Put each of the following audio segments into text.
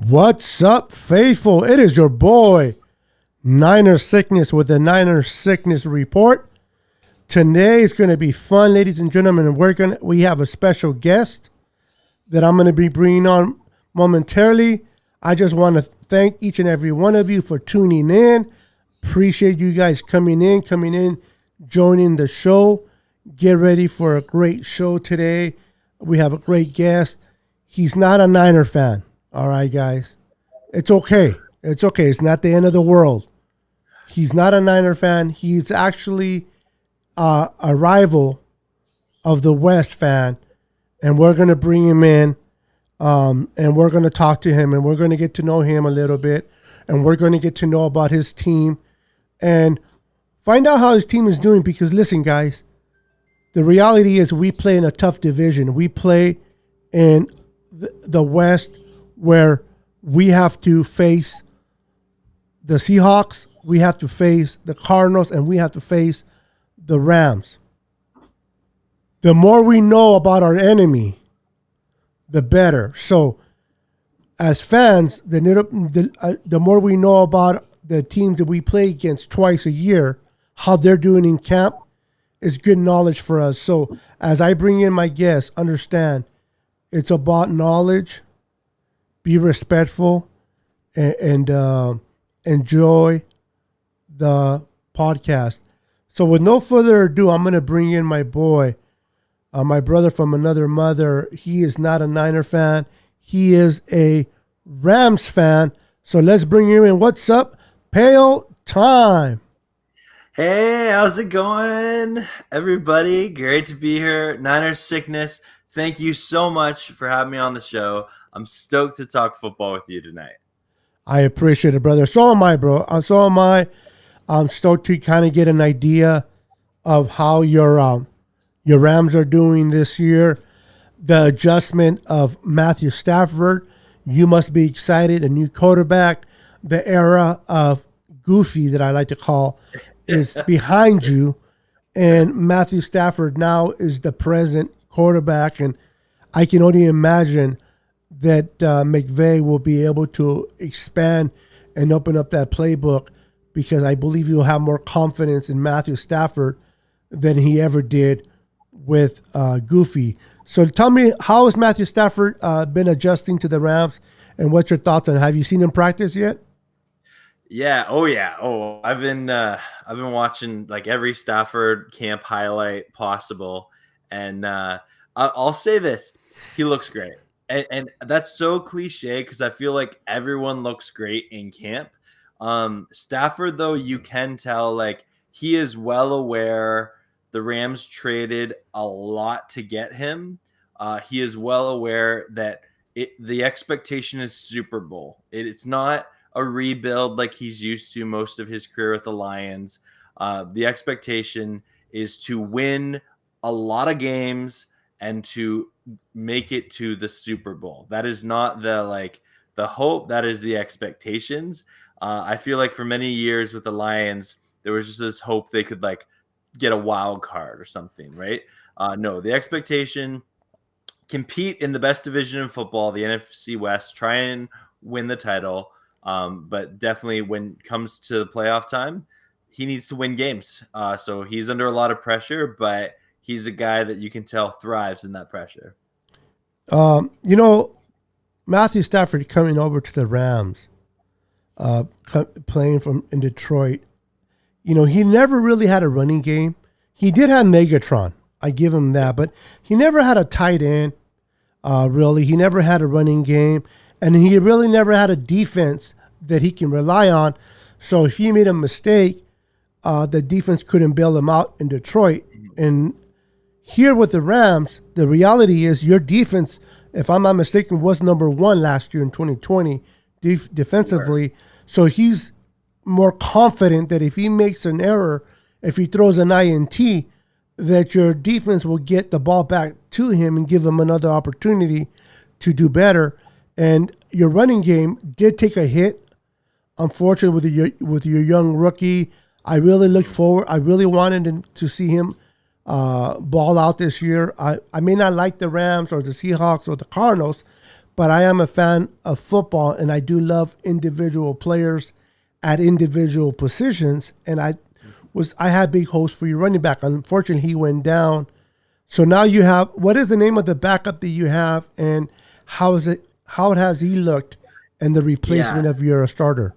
What's up, faithful? It is your boy, Niner Sickness, with the Niner Sickness Report. Today is going to be fun, ladies and gentlemen, and we have a special guest that I'm going to be bringing on momentarily. I just want to thank each and every one of you for tuning in. Appreciate you guys coming in, joining the show. Get ready for a great show today. We have a great guest. He's not a Niner fan. All right, guys. It's okay. It's okay. It's not the end of the world. He's not a Niner fan. He's actually a rival of the West fan. And we're going to bring him in. And we're going to talk to him. And we're going to get to know him a little bit. And we're going to get to know about his team. And find out how his team is doing. Because listen, guys. The reality is we play in a tough division. We play in the West, where we have to face the Seahawks, we have to face the Cardinals, and we have to face the Rams. The more we know about our enemy, the better. So, as fans, the more we know about the teams that we play against twice a year, how they're doing in camp, is good knowledge for us. So, as I bring in my guests, understand it's about knowledge. Be respectful and enjoy the podcast. So with no further ado, I'm going to bring in my boy, my brother from another mother. He is not a Niner fan. He is a Rams fan. So let's bring him in. What's up? Payo time. Hey, how's it going, everybody? Great to be here. Niner Sickness, thank you so much for having me on the show. I'm stoked to talk football with you tonight. I appreciate it, brother. So am I, bro. So am I. I'm stoked to kind of get an idea of how your Rams are doing this year. The adjustment of Matthew Stafford. You must be excited. A new quarterback. The era of Goofy, that I like to call, is behind you. And Matthew Stafford now is the present quarterback. And I can only imagine that McVay will be able to expand and open up that playbook, because I believe he'll have more confidence in Matthew Stafford than he ever did with Goofy. So tell me, how has Matthew Stafford been adjusting to the Rams, and what's your thoughts on it? Have you seen him practice yet? Yeah. Oh, I've been watching like every Stafford camp highlight possible, and I'll say this: he looks great. And that's so cliche, because I feel like everyone looks great in camp. Stafford, though, you can tell like he is well aware the Rams traded a lot to get him. He is well aware that the expectation is Super Bowl. It's not a rebuild like he's used to most of his career with the Lions. The expectation is to win a lot of games and to make it to the Super Bowl. That is not the hope. That is the expectations. I feel like for many years with the Lions, there was just this hope they could like get a wild card or something, right? No, the expectation, compete in the best division in football, the NFC West, try and win the title. But definitely when it comes to the playoff time, he needs to win games. So he's under a lot of pressure, but he's a guy that you can tell thrives in that pressure. Matthew Stafford coming over to the Rams, playing in Detroit, he never really had a running game. He did have Megatron. I give him that, but he never had a tight end, really. He never had a running game, and he really never had a defense that he can rely on. So if he made a mistake, the defense couldn't bail him out in Detroit. And here with the Rams, the reality is your defense, if I'm not mistaken, was number one last year in 2020 defensively. Right. So he's more confident that if he makes an error, if he throws an INT, that your defense will get the ball back to him and give him another opportunity to do better. And your running game did take a hit, unfortunately, with your young rookie. I really looked forward. I really wanted to see him ball out this year. I may not like the Rams or the Seahawks or the Cardinals, but I am a fan of football, and I do love individual players at individual positions. And I had big hopes for your running back. Unfortunately, he went down. So now you have, what is the name of the backup that you have, and how is it? How has he looked, and the Yeah. replacement of your starter?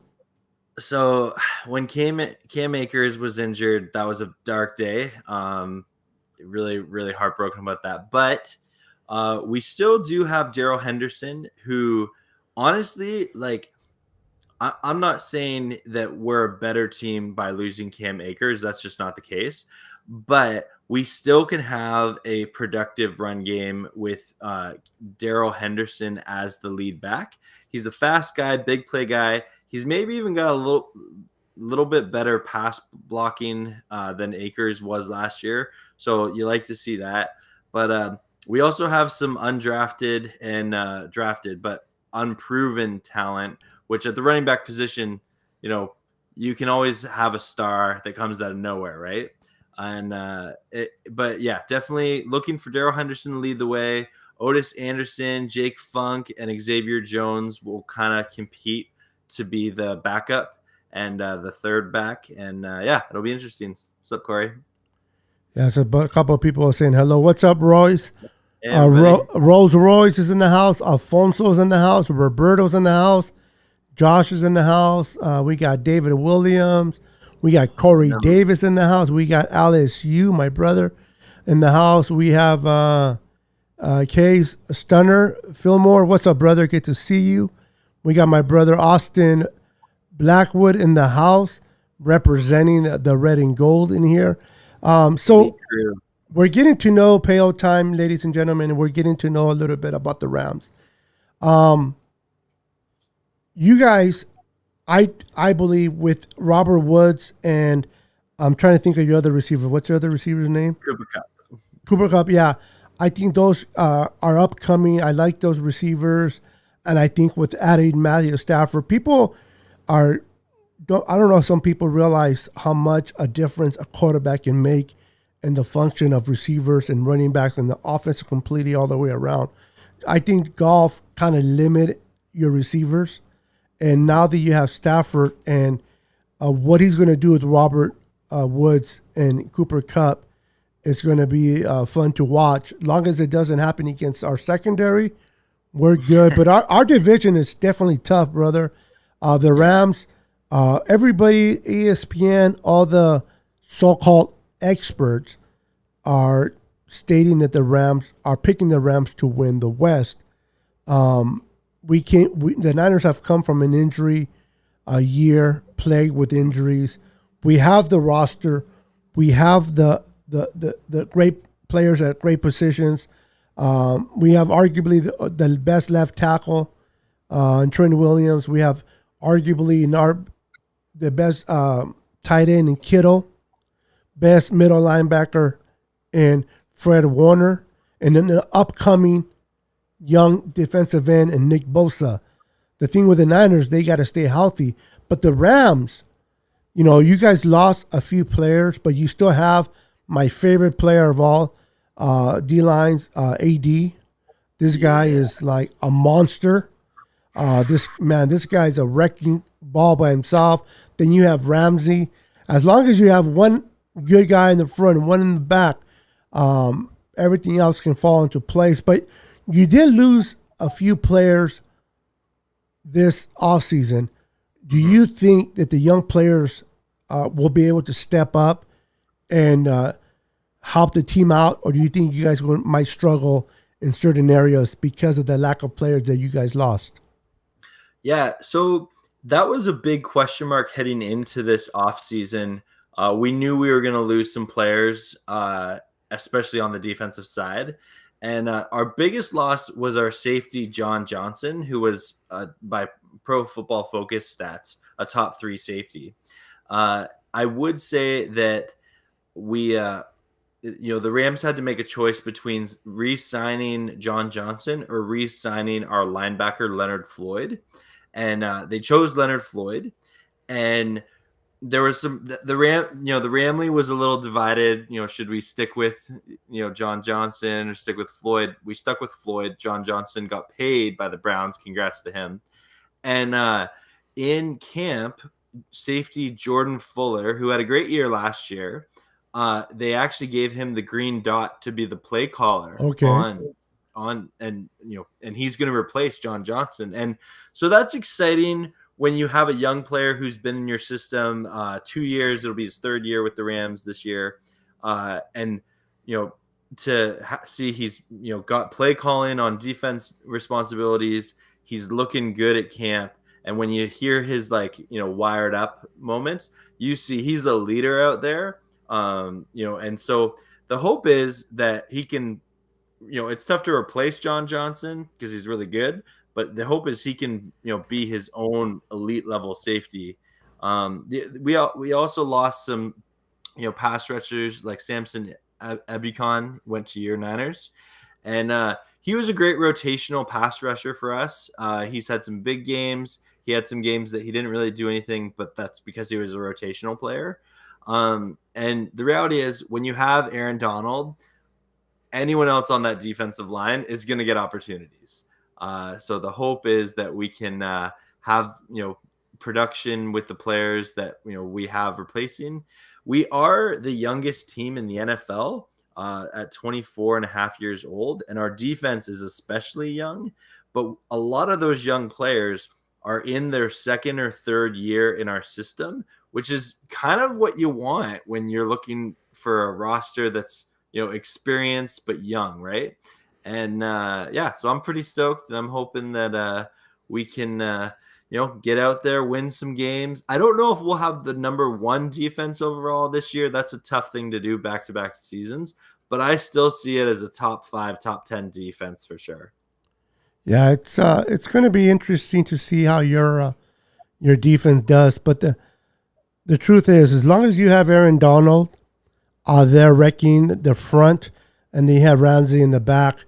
So when Cam Akers was injured, that was a dark day. Really, really heartbroken about that. But we still do have Daryl Henderson, who honestly, like, I'm not saying that we're a better team by losing Cam Akers. That's just not the case. But we still can have a productive run game with Daryl Henderson as the lead back. He's a fast guy, big play guy. He's maybe even got a little bit better pass blocking than Akers was last year. So you like to see that. But we also have some undrafted and drafted, but unproven talent, which at the running back position, you can always have a star that comes out of nowhere, right? And but yeah, definitely looking for Daryl Henderson to lead the way. Otis Anderson, Jake Funk, and Xavier Jones will kind of compete to be the backup and the third back. And yeah, it'll be interesting. What's up, Corey? Yeah, so a couple of people are saying hello. What's up, Royce? Hey, everybody. Rolls Royce is in the house. Alfonso's in the house. Roberto's in the house. Josh is in the house. We got David Williams. We got Corey Davis in the house. We got Alice Yu, my brother, in the house. We have Kay's Stunner Fillmore. What's up, brother? Good to see you. We got my brother Austin Blackwood in the house, representing the red and gold in here. So we're getting to know Payo time, ladies and gentlemen, and we're getting to know a little bit about the Rams. You guys, I believe with Robert Woods, and I'm trying to think of your other receiver. What's your other receiver's name? Cooper Cup. Cooper Cup, yeah. I think those are upcoming. I like those receivers. And I think with adding Matthew Stafford, people I don't know if some people realize how much a difference a quarterback can make in the function of receivers and running backs and the offense completely all the way around. I think golf kind of limit your receivers. And now that you have Stafford and what he's going to do with Robert Woods and Cooper Cup, it's going to be fun to watch. As long as it doesn't happen against our secondary, we're good. But our division is definitely tough, brother. The Rams, everybody, ESPN, all the so-called experts are stating that the Rams are picking the Rams to win the West. The Niners have come from an injury year plagued with injuries. We have the roster. We have the great players at great positions. We have arguably the best left tackle in Trent Williams. We have arguably the best tight end in Kittle, best middle linebacker in Fred Warner, and then the upcoming young defensive end in Nick Bosa. The thing with the Niners, they got to stay healthy. But the Rams, you guys lost a few players, but you still have my favorite player of all, D-lines, AD. This guy is like a monster. This guy's a wrecking ball by himself. Then you have Ramsey. As long as you have one good guy in the front and one in the back, everything else can fall into place. But you did lose a few players this offseason. Do you think that the young players will be able to step up and help the team out, or do you think you guys might struggle in certain areas because of the lack of players that you guys lost? Yeah, so that was a big question mark heading into this offseason. We knew we were going to lose some players, especially on the defensive side. And our biggest loss was our safety, John Johnson, who was, by Pro Football Focus stats, a top 3 safety. I would say that we, the Rams had to make a choice between re-signing John Johnson or re-signing our linebacker, Leonard Floyd. And they chose Leonard Floyd. And there was the Ramley was a little divided. Should we stick with John Johnson or stick with Floyd? We stuck with Floyd. John Johnson got paid by the Browns. Congrats to him. And in camp, safety Jordan Fuller, who had a great year last year, they actually gave him the green dot to be the play caller on and he's going to replace John Johnson. And so that's exciting when you have a young player who's been in your system 2 years. It'll be his third year with the Rams this year. And see he's got play calling on defense responsibilities. He's looking good at camp. And when you hear his wired up moments, you see he's a leader out there. And so the hope is that he can, it's tough to replace John Johnson because he's really good, but the hope is he can, be his own elite level safety. We also lost some, pass rushers like Samson Ebukam went to your Niners, and he was a great rotational pass rusher for us. He's had some big games. He had some games that he didn't really do anything, but that's because he was a rotational player. And the reality is when you have Aaron Donald, anyone else on that defensive line is going to get opportunities. So the hope is that we can have, production with the players that, we have replacing. We are the youngest team in the NFL at 24 and a half years old, and our defense is especially young. But a lot of those young players are in their second or third year in our system, which is kind of what you want when you're looking for a roster that's, experienced but young, right? And so I'm pretty stoked, and I'm hoping that we can get out there, win some games. I don't know if we'll have the number one defense overall this year. That's a tough thing to do back-to-back seasons, but I still see it as a top 5, top 10 defense for sure. Yeah, it's going to be interesting to see how your defense does. But the truth is, as long as you have Aaron Donald, they're wrecking the front, and they have Ramsey in the back,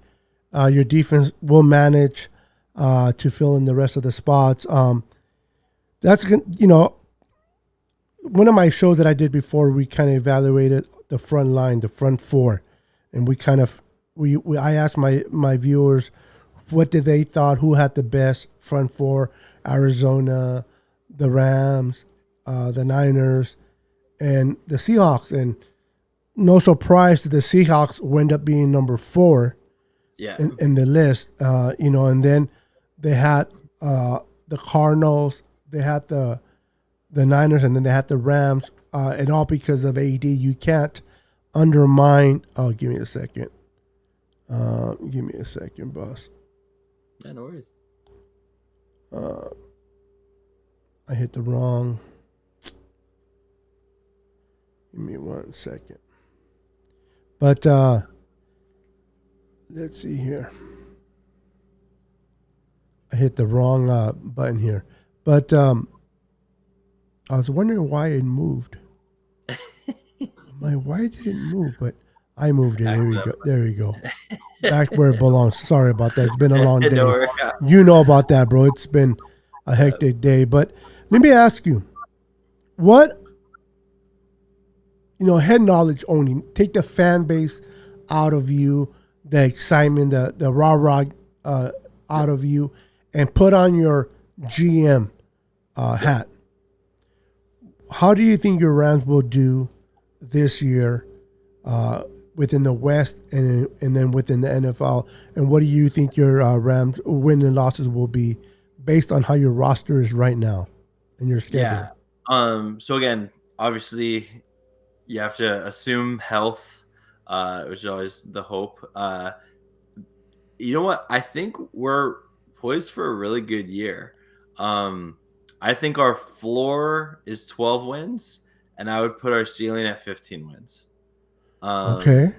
your defense will manage to fill in the rest of the spots. That's one of my shows that I did before. We kind of evaluated the front line, the front four, and I asked my viewers, what did they thought, who had the best front four? Arizona, the Rams, the Niners, and the Seahawks. And no surprise that the Seahawks wind up being number 4 in the list. And then they had the Cardinals, they had the Niners, and then they had the Rams, and all because of AD. You can't undermine. Oh, give me a second. Boss. Yeah, no worries. I hit the wrong. Give me 1 second. But let's see here. I hit the wrong button here. But I was wondering why it moved. Why did it move? But I moved it. There we go. Back where it belongs. Sorry about that. It's been a long day. You know about that, bro. It's been a hectic day. But let me ask you, what, head knowledge only. Take the fan base out of you, the excitement, the rah-rah out of you, and put on your GM hat. How do you think your Rams will do this year within the West and then within the NFL? And what do you think your Rams win and losses will be based on how your roster is right now and your schedule? Yeah. So again, obviously, you have to assume health, which is always the hope. You know what? I think we're poised for a really good year. I think our floor is 12 wins, and I would put our ceiling at 15 wins. Okay.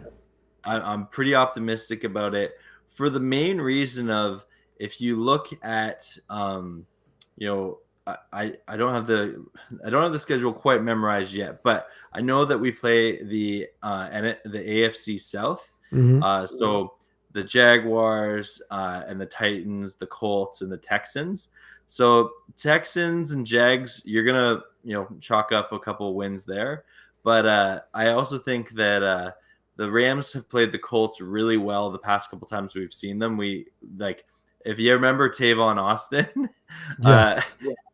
I'm pretty optimistic about it for the main reason of, if you look at, I don't have the schedule quite memorized yet, but I know that we play the AFC South. Mm-hmm. So the Jaguars and the Titans, the Colts and the Texans. So Texans and Jags, you're gonna chalk up a couple of wins there. But I also think that the Rams have played the Colts really well the past couple times we've seen them. If you remember Tavon Austin, Yeah.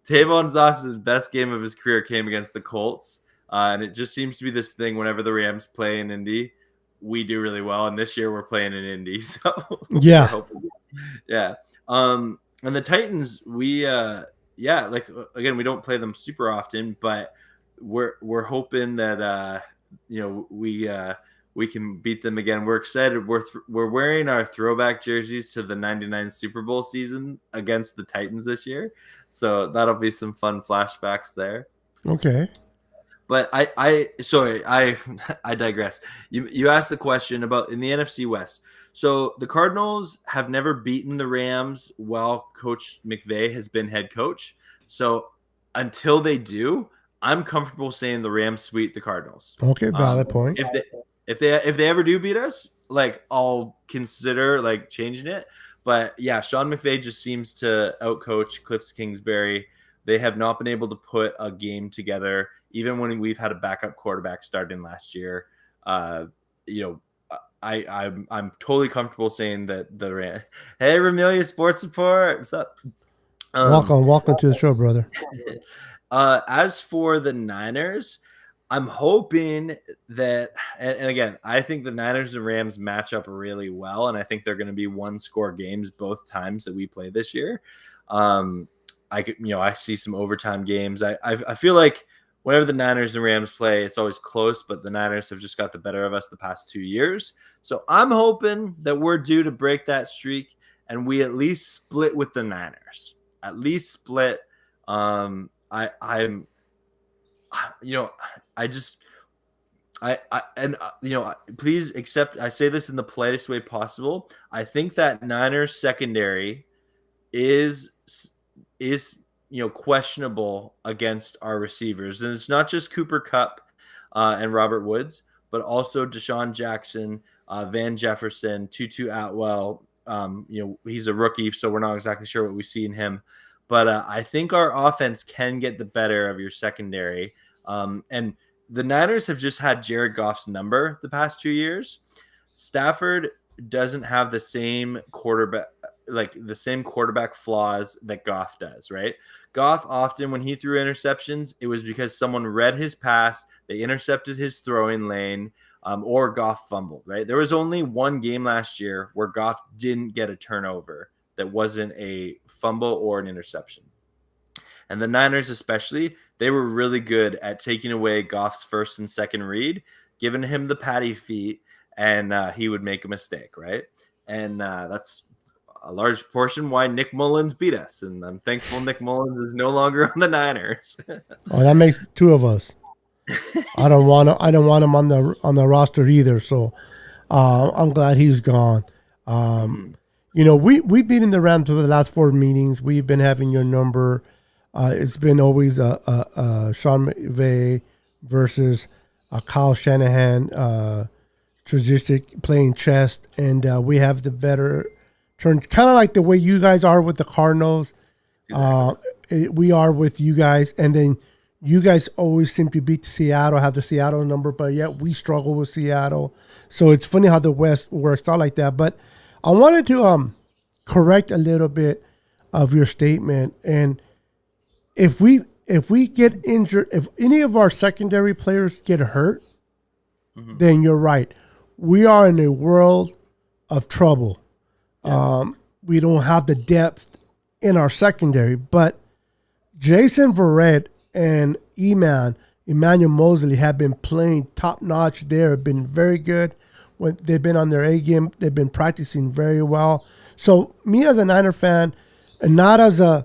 Tavon Austin's best game of his career came against the Colts. And it just seems to be this thing whenever the Rams play in Indy, we do really well. And this year we're playing in Indy. So Yeah. yeah. And the Titans, again, we don't play them super often, but we're hoping that we can beat them again. We're excited. We're wearing our throwback jerseys to the '99 Super Bowl season against the Titans this year, so that'll be some fun flashbacks there. Okay. But I digress. You asked the question about in the NFC West. So the Cardinals have never beaten the Rams while Coach McVay has been head coach. So until they do, I'm comfortable saying the Rams sweep the Cardinals. Okay, valid point. If they ever do beat us, I'll consider changing it. But yeah, Sean McVay just seems to outcoach Cliff Kingsbury. They have not been able to put a game together, even when we've had a backup quarterback starting last year. I'm totally comfortable saying that Hey, Ramelia Sports Report, what's up? Welcome to the show, brother. As for the Niners, I'm hoping that, and again, I think the Niners and Rams match up really well, and I think they're going to be one-score games both times that we play this year. I see some overtime games. I feel like whenever the Niners and Rams play, it's always close, but the Niners have just got the better of us the past 2 years. So I'm hoping that we're due to break that streak and we at least split with the Niners. At least split. Please accept, I say this in the politest way possible. I think that Niners secondary is questionable against our receivers. And it's not just Cooper Kupp and Robert Woods, but also Deshaun Jackson, Van Jefferson, Tutu Atwell. He's a rookie, so we're not exactly sure what we see in him. But I think our offense can get the better of your secondary. And the Niners have just had Jared Goff's number the past 2 years. Stafford doesn't have the same quarterback flaws that Goff does, right? Goff often, when he threw interceptions, it was because someone read his pass, they intercepted his throwing lane, or Goff fumbled, right? There was only one game last year where Goff didn't get a turnover that wasn't a fumble or an interception. And the Niners especially, they were really good at taking away Goff's first and second read, giving him the patty feet, and he would make a mistake, right? And that's a large portion why Nick Mullins beat us. And I'm thankful Nick Mullins is no longer on the Niners. Oh, that makes two of us. I don't want him on the roster either. So I'm glad he's gone. We've been in the Rams for the last 4 meetings. We've been having your number. It's been always Sean McVay versus Kyle Shanahan, strategic playing chess, and we have the better turn, kind of like the way you guys are with the Cardinals. We are with you guys, and then you guys always seem to beat Seattle, have the Seattle number, but yet we struggle with Seattle. So it's funny how the West works out like that. But I wanted to correct a little bit of your statement, and if we get injured, if any of our secondary players get hurt, then you're right. We are in a world of trouble. Yeah. We don't have the depth in our secondary, but Jason Verrett and Emmanuel Mosley have been playing top notch there, have been very good. When they've been on their A game, they've been practicing very well. So me as a Niner fan, and not as a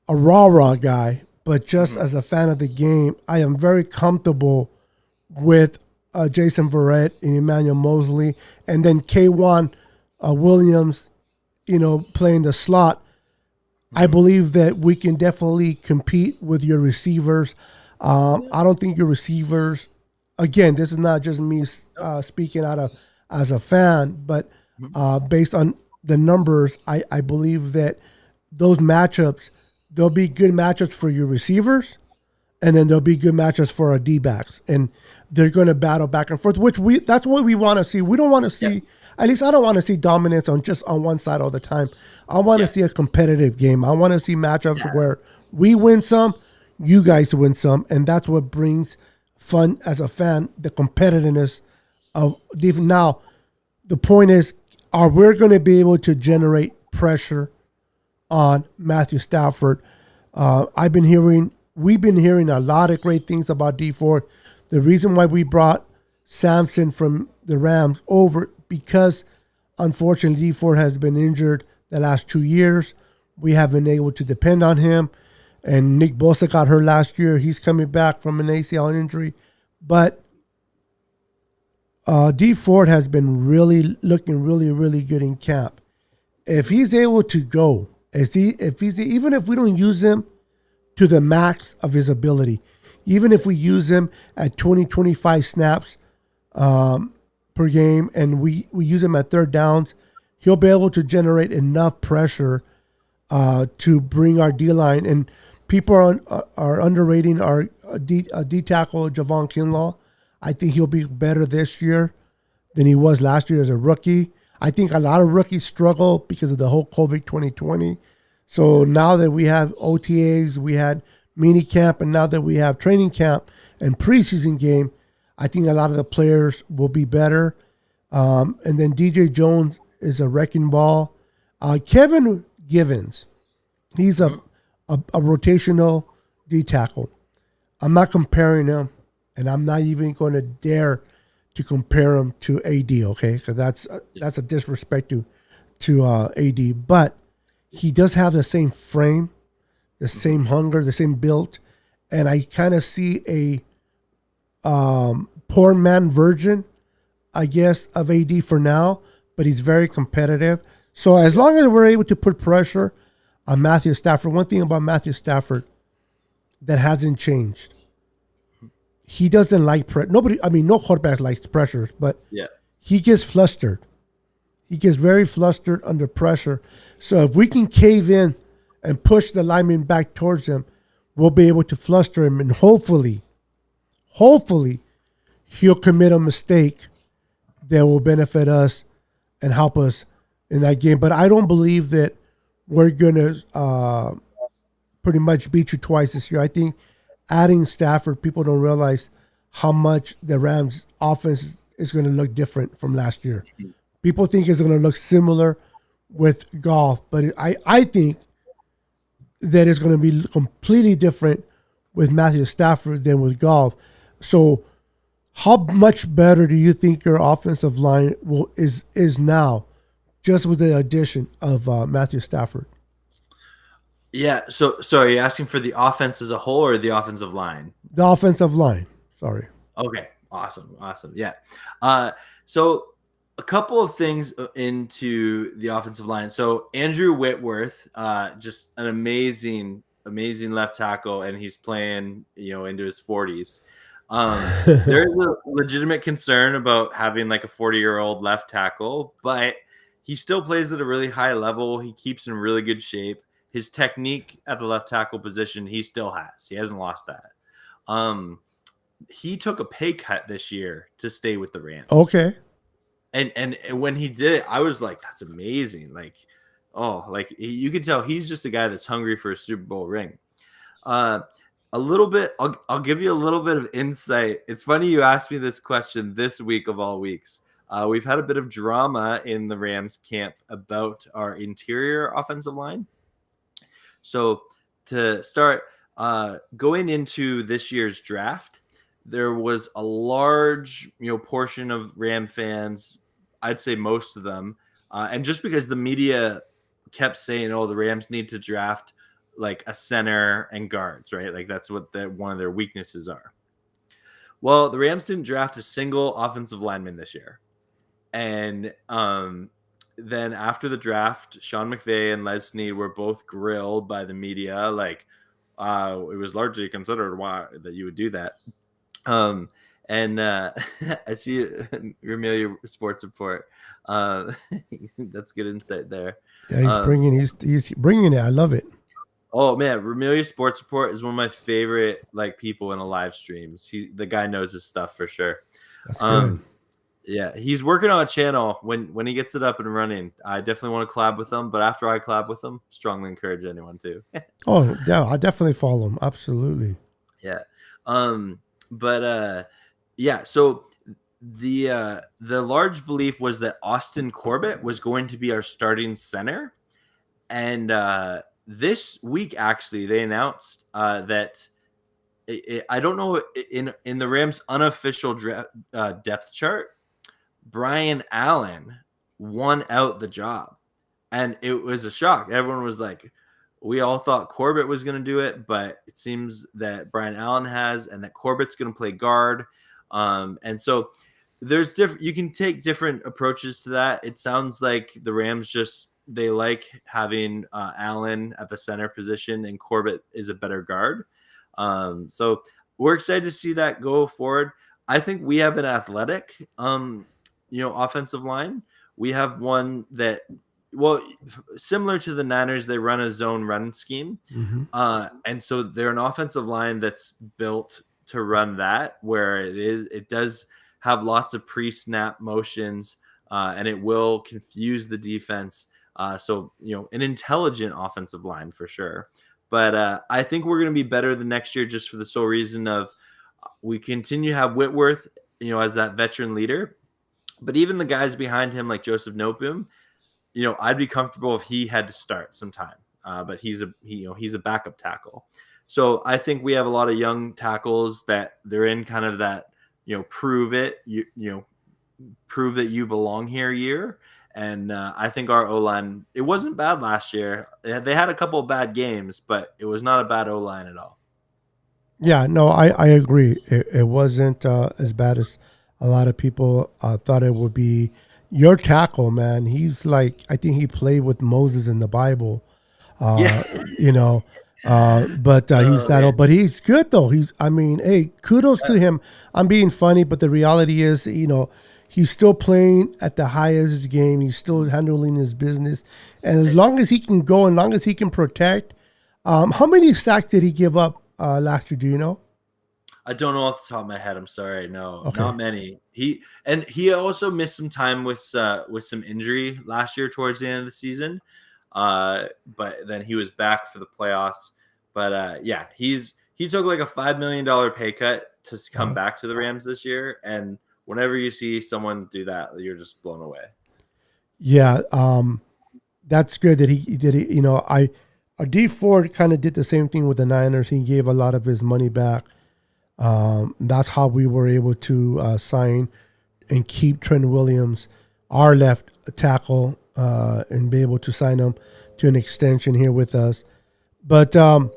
rah-rah guy, but just as a fan of the game, I am very comfortable with Jason Verrett and Emmanuel Mosley, and then K1 Williams, playing the slot. I believe that we can definitely compete with your receivers. I don't think your receivers, again, this is not just me speaking as a fan, but based on the numbers, I believe that those matchups, there'll be good matchups for your receivers, and then there'll be good matches for our D backs, and they're going to battle back and forth. That's what we want to see. We don't want to see. Yep. At least I don't want to see dominance on just on one side all the time. I want to see a competitive game. I want to see matchups where we win some, you guys win some, and that's what brings fun as a fan. The competitiveness of now. The point is, are we going to be able to generate pressure on Matthew Stafford? We've been hearing a lot of great things about D Ford. The reason why we brought Samson from the Rams over, because unfortunately D Ford has been injured the last 2 years. We haven't been able to depend on him. And Nick Bosa got hurt last year. He's coming back from an ACL injury. But D Ford has been looking really good in camp. If he's able to go, even if we don't use him to the max of his ability, even if we use him at 20-25 snaps per game, and we use him at third downs, he'll be able to generate enough pressure to bring our D line. And people are underrating our D tackle Javon Kinlaw. I think he'll be better this year than he was last year as a rookie. I think a lot of rookies struggle because of the whole COVID 2020. So now that we have OTAs, we had mini camp, and now that we have training camp and preseason game, I think a lot of the players will be better. And then DJ Jones is a wrecking ball. Kevin Givens, he's a rotational D tackle. I'm not comparing him, and I'm not even going to dare to compare him to AD, okay? Because that's a disrespect to AD. But he does have the same frame, the same hunger, the same build, and I kind of see a poor man version, I guess, of AD for now. But he's very competitive. So as long as we're able to put pressure on Matthew Stafford, one thing about Matthew Stafford that hasn't changed, he doesn't like pressure. No quarterback likes pressures, but he gets flustered. He gets very flustered under pressure. So if we can cave in and push the lineman back towards him, we'll be able to fluster him, and hopefully, he'll commit a mistake that will benefit us and help us in that game. But I don't believe that we're going to pretty much beat you twice this year. I think adding Stafford, people don't realize how much the Rams offense is going to look different from last year. People think it's going to look similar with Goff, but I think that it's going to be completely different with Matthew Stafford than with Goff. So how much better do you think your offensive line is now, just with the addition of Matthew Stafford? Yeah. So are you asking for the offense as a whole or the offensive line? The offensive line. Sorry. Okay. Awesome. Yeah. So a couple of things into the offensive line. So Andrew Whitworth, just an amazing left tackle, and he's playing, into his 40s. There's a legitimate concern about having like a 40-year-old left tackle, but he still plays at a really high level. He keeps in really good shape. His technique at the left tackle position, he still has. He hasn't lost that. He took a pay cut this year to stay with the Rams. Okay. And when he did it, I was like, that's amazing. Like, you can tell he's just a guy that's hungry for a Super Bowl ring. A little bit, I'll give you a little bit of insight. It's funny you asked me this question this week of all weeks. We've had a bit of drama in the Rams camp about our interior offensive line. So to start, going into this year's draft, there was a large, portion of Ram fans, I'd say most of them, and just because the media kept saying, "Oh, the Rams need to draft like a center and guards," right? Like that's what one of their weaknesses are. Well, the Rams didn't draft a single offensive lineman this year, and then after the draft, Sean McVay and Les Snead were both grilled by the media, like it was largely considered why that you would do that. I see Ramillia Sports Report. That's good insight there. Yeah, he's bringing it. I love it. Oh man, Ramelia Sports Report is one of my favorite like people in a live streams. The guy knows his stuff for sure. That's good. Um, yeah, he's working on a channel. When he gets it up and running, I definitely want to collab with him. But after I collab with him, strongly encourage anyone to. Oh, yeah, I definitely follow him. Absolutely. Yeah. Um, but yeah, so the large belief was that Austin Corbett was going to be our starting center. And this week actually they announced that I don't know, in the Rams unofficial depth chart, Brian Allen won out the job. And it was a shock. Everyone was like, we all thought Corbett was going to do it, but it seems that Brian Allen has, and that Corbett's going to play guard. And so there's different, you can take different approaches to that. It sounds like the Rams just, they like having Allen at the center position, and Corbett is a better guard. So we're excited to see that go forward. I think we have an athletic, offensive line. We have one that, well, similar to the Niners, they run a zone run scheme. Mm-hmm. And so they're an offensive line that's built to run that, where it does have lots of pre-snap motions, and it will confuse the defense. So, an intelligent offensive line for sure. But I think we're going to be better the next year, just for the sole reason of we continue to have Whitworth, as that veteran leader. But even the guys behind him, like Joseph Noteboom, I'd be comfortable if he had to start sometime. But he's a backup tackle. So I think we have a lot of young tackles that they're in kind of that, prove it, prove that you belong here year. And I think our O-line, it wasn't bad last year. They had a couple of bad games, but it was not a bad O-line at all. Yeah, no, I agree. It wasn't as bad as a lot of people thought it would be. Your tackle, man, he's like, I think he played with Moses in the Bible. Yeah. But he's that old. But he's good though. Hey, kudos to him. I'm being funny, but the reality is, he's still playing at the highest his game. He's still handling his business, and as long as he can go, and long as he can protect. How many sacks did he give up last year? Do you know? I don't know off the top of my head. I'm sorry. No, Okay. not many. He also missed some time with some injury last year towards the end of the season. But then he was back for the playoffs. But yeah, he took like a $5 million pay cut to come back to the Rams this year. And whenever you see someone do that, you're just blown away. Yeah, that's good that he did it. D Ford kind of did the same thing with the Niners. He gave a lot of his money back. That's how we were able to sign and keep Trent Williams, our left tackle, and be able to sign him to an extension here with us. But the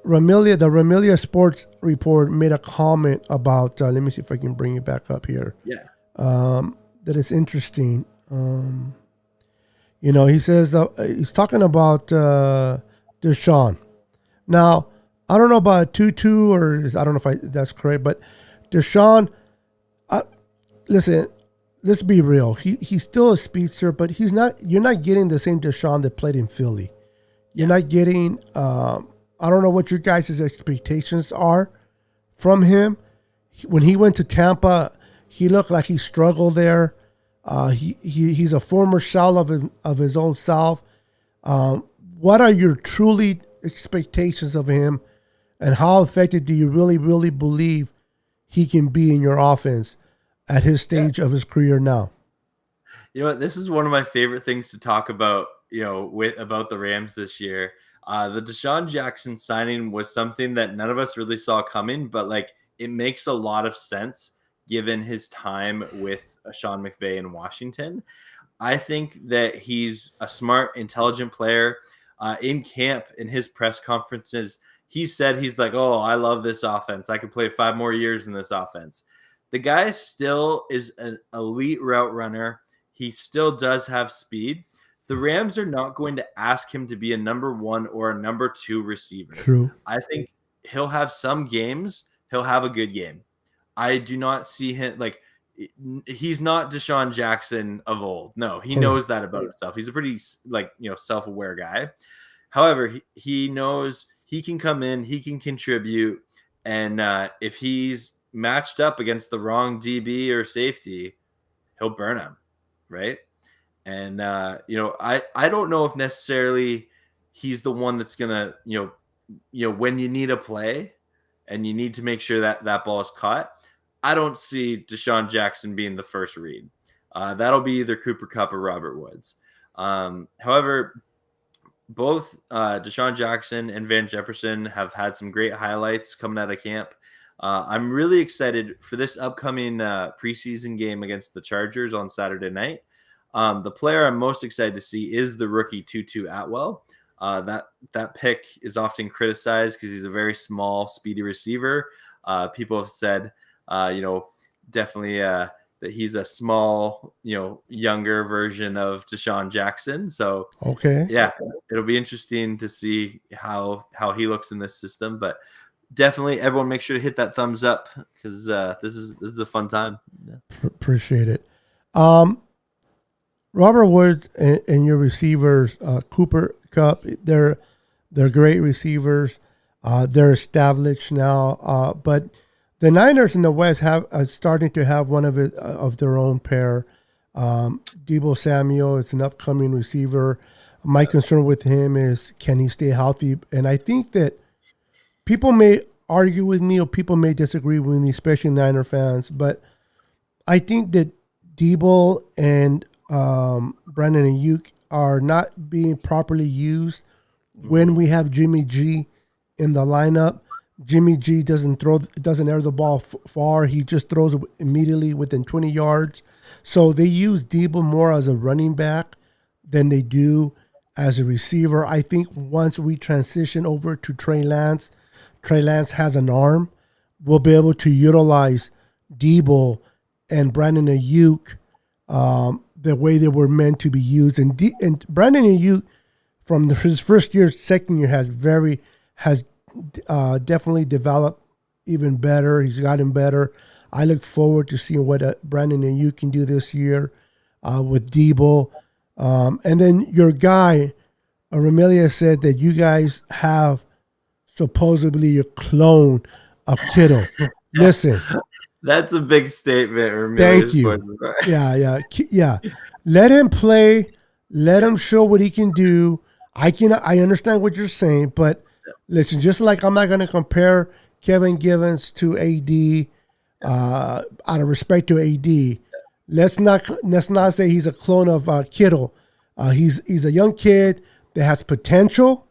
Ramelia Sports Report made a comment about. Let me see if I can bring it back up here. Yeah. That is interesting. He says he's talking about Deshaun. Now, I don't know about 2-2 or I don't know if that's correct, but Deshaun, listen, let's be real. He's still a speedster, but you're not getting the same Deshaun that played in Philly. You're not getting, I don't know what your guys' expectations are from him. When he went to Tampa, he looked like he struggled there. He's a former shell of his own self. What are your truly expectations of him, and how effective do you really, really believe he can be in your offense at his stage of his career now? You know what? This is one of my favorite things to talk about, about the Rams this year. The Deshaun Jackson signing was something that none of us really saw coming, but it makes a lot of sense given his time with Sean McVay in Washington. I think that he's a smart, intelligent player. In camp, in his press conferences, he said he's like, oh, I love this offense. I could play 5 more years in this offense. The guy still is an elite route runner. He still does have speed. The Rams are not going to ask him to be a number 1 or a number 2 receiver. True. I think he'll have some games. He'll have a good game. I do not see him he's not Deshaun Jackson of old. No, he knows that about himself. He's a pretty self-aware guy. However, he knows he can come in, he can contribute, and if he's matched up against the wrong DB or safety, he'll burn him, right? And I don't know if necessarily he's the one that's gonna when you need a play and you need to make sure that that ball is caught. I don't see Deshaun Jackson being the first read. That'll be either Cooper Kupp or Robert Woods. However, both Deshaun Jackson and Van Jefferson have had some great highlights coming out of camp. I'm really excited for this upcoming preseason game against the Chargers on Saturday night. The player I'm most excited to see is the rookie Tutu Atwell. That pick is often criticized because he's a very small, speedy receiver. People have said, definitely that he's a small, younger version of Deshaun Jackson. So, Okay. yeah, it'll be interesting to see how he looks in this system. But definitely, everyone make sure to hit that thumbs up because this is a fun time. Yeah. Appreciate it. Robert Woods and your receivers, Cooper Kupp, they're great receivers. They're established now, but the Niners in the West have starting to have one of their own pair. Deebo Samuel is an upcoming receiver. My concern with him is, can he stay healthy? And I think that people may argue with me or people may disagree with me, especially Niner fans. But I think that Deebo and Brandon Ayuk are not being properly used when we have Jimmy G in the lineup. Jimmy G doesn't air the ball far. He just throws it immediately within 20 yards. So they use Deebo more as a running back than they do as a receiver. I think once we transition over to Trey Lance has an arm. We'll be able to utilize Deebo and Brandon Ayuk the way they were meant to be used. And Brandon Ayuk, from his first year, second year, has definitely developed even better. He's gotten better. I look forward to seeing what Brandon Ayuk can do this year with Deebo. And then your guy, Ramelia, said that you guys have supposedly a clone of Kittle. Listen. That's a big statement. Thank you. Yeah. Let him play. Let him show what he can do. I understand what you're saying, but listen, just like I'm not going to compare Kevin Givens to AD out of respect to AD. Let's not say he's a clone of Kittle. He's a young kid that has potential.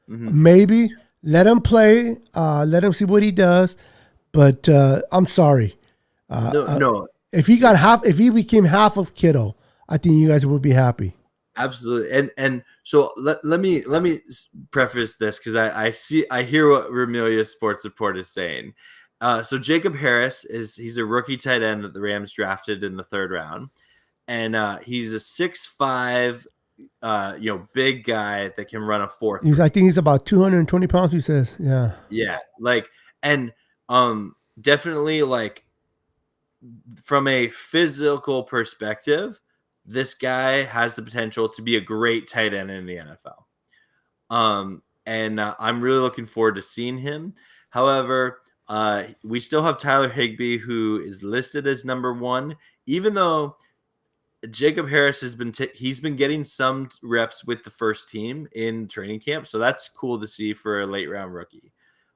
Mm-hmm. Maybe let him play. Let him see what he does. But I'm sorry. No. If he became half of Kittle, I think you guys would be happy. Absolutely. And so let me preface this because I hear what Ramelia Sports Report is saying. So Jacob Harris he's a rookie tight end that the Rams drafted in the 3rd round, and he's a 6'5", big guy that can run a 4.3. I think he's about 220 pounds. He says, yeah, and definitely from a physical perspective, this guy has the potential to be a great tight end in the NFL. And I'm really looking forward to seeing him. However, we still have Tyler Higbee, who is listed as number 1, even though Jacob Harris has been getting some reps with the first team in training camp. So that's cool to see for a late round rookie.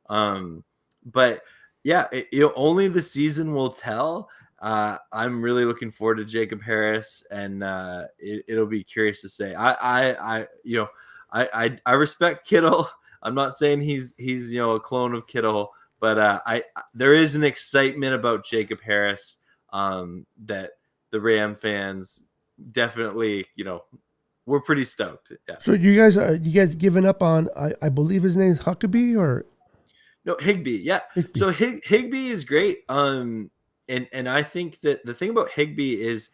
But yeah, only the season will tell. I'm really looking forward to Jacob Harris, and it'll be curious to say. I respect Kittle. I'm not saying he's a clone of Kittle, but there is an excitement about Jacob Harris that the Ram fans definitely we're pretty stoked. Yeah. So you guys giving up on I believe his name is Huckabee or no Higbee? Yeah. Higbee. So Higbee is great. And I think that the thing about Higbee is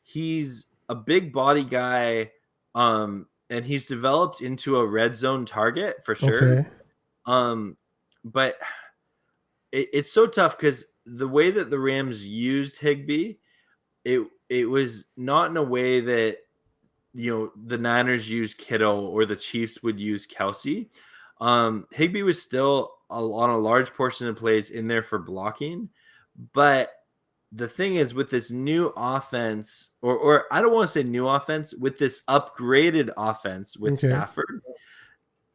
he's a big body guy, and he's developed into a red zone target for sure. Okay. But it's so tough because the way that the Rams used Higbee, it was not in a way that the Niners use Kittle or the Chiefs would use Kelsey. Higbee was still on a large portion of plays in there for blocking, but the thing is with this new offense, or I don't want to say new offense, with this upgraded offense with Okay.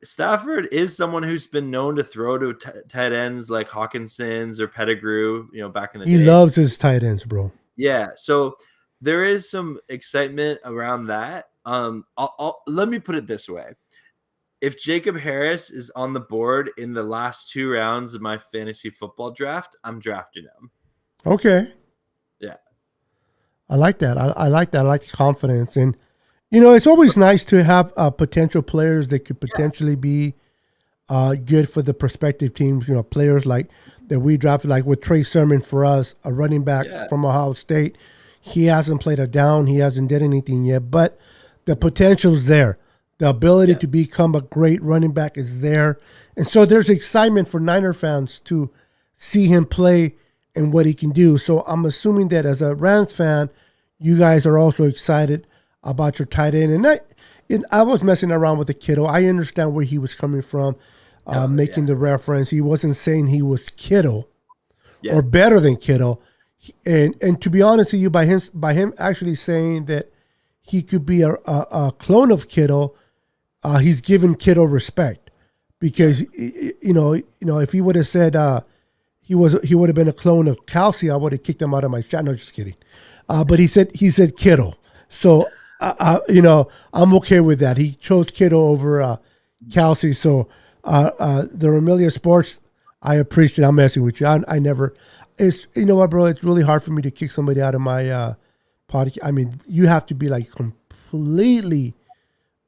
Stafford is someone who's been known to throw to tight ends like Hawkinson's or Pettigrew, back in the He day. loves his tight ends, bro. Yeah, so there is some excitement around that. Let me put it this way. If Jacob Harris is on the board in the last 2 rounds of my fantasy football draft, I'm drafting him. Okay. Yeah. I like that. I like that. I like confidence. And, it's always nice to have potential players that could potentially be good for the prospective teams. Players like that we drafted, like with Trey Sermon for us, a running back from Ohio State. He hasn't played a down. He hasn't did anything yet, but the potential's there. The ability to become a great running back is there. And so there's excitement for Niner fans to see him play and what he can do. So I'm assuming that as a Rams fan, you guys are also excited about your tight end. And I was messing around with the Kittle. I understand where he was coming from, making the reference. He wasn't saying he was Kittle or better than Kittle. And to be honest with you, by him actually saying that he could be a clone of Kittle, he's given Kittle respect, because if he would have said he would have been a clone of Kelsey, I would have kicked him out of my chat. No, just kidding. But he said Kittle, so I'm okay with that. He chose Kittle over Kelsey. So the Amelia Sports, I appreciate. I'm messing with you. I never. It's what, bro. It's really hard for me to kick somebody out of my podcast. I mean, you have to be like completely,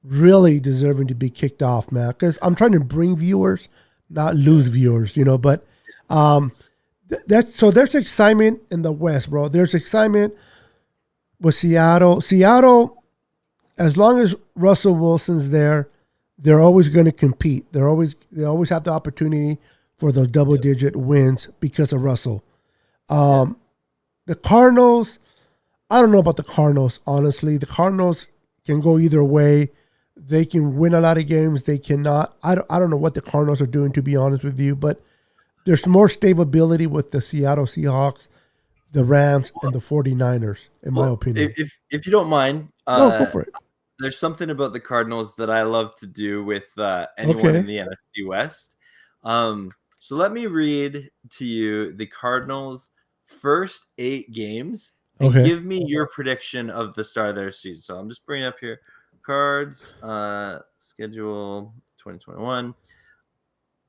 really deserving to be kicked off, man. Because I'm trying to bring viewers, not lose viewers. But there's excitement in the West, bro. There's excitement with Seattle. Seattle, as long as Russell Wilson's there, they're always going to compete. They always have the opportunity for those double-digit wins because of Russell. The Cardinals, I don't know about the Cardinals, honestly. The Cardinals can go either way. They can win a lot of games. They cannot. I don't know what the Cardinals are doing, to be honest with you, but there's more stability with the Seattle Seahawks, the Rams, and the 49ers, in my opinion. If you don't mind, go for it. There's something about the Cardinals that I love to do with anyone in the NFC West. So let me read to you the Cardinals' first 8 games and give me your prediction of the start of their season. So I'm just bringing up here Cards schedule 2021.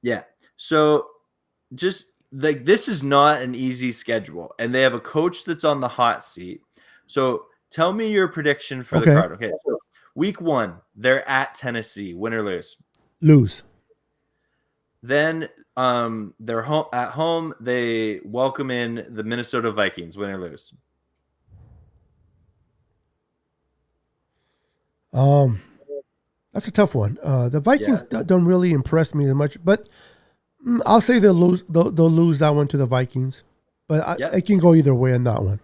Yeah. So just like, this is not an easy schedule, and they have a coach that's on the hot seat. So tell me your prediction for the Cardinals. Okay. So week 1, they're at Tennessee. Win or lose? Lose. Then they're at home. They welcome in the Minnesota Vikings. Win or lose? That's a tough one. The Vikings don't really impress me as much, but I'll say they'll lose. They'll lose that one to the Vikings, but I can go either way on that one.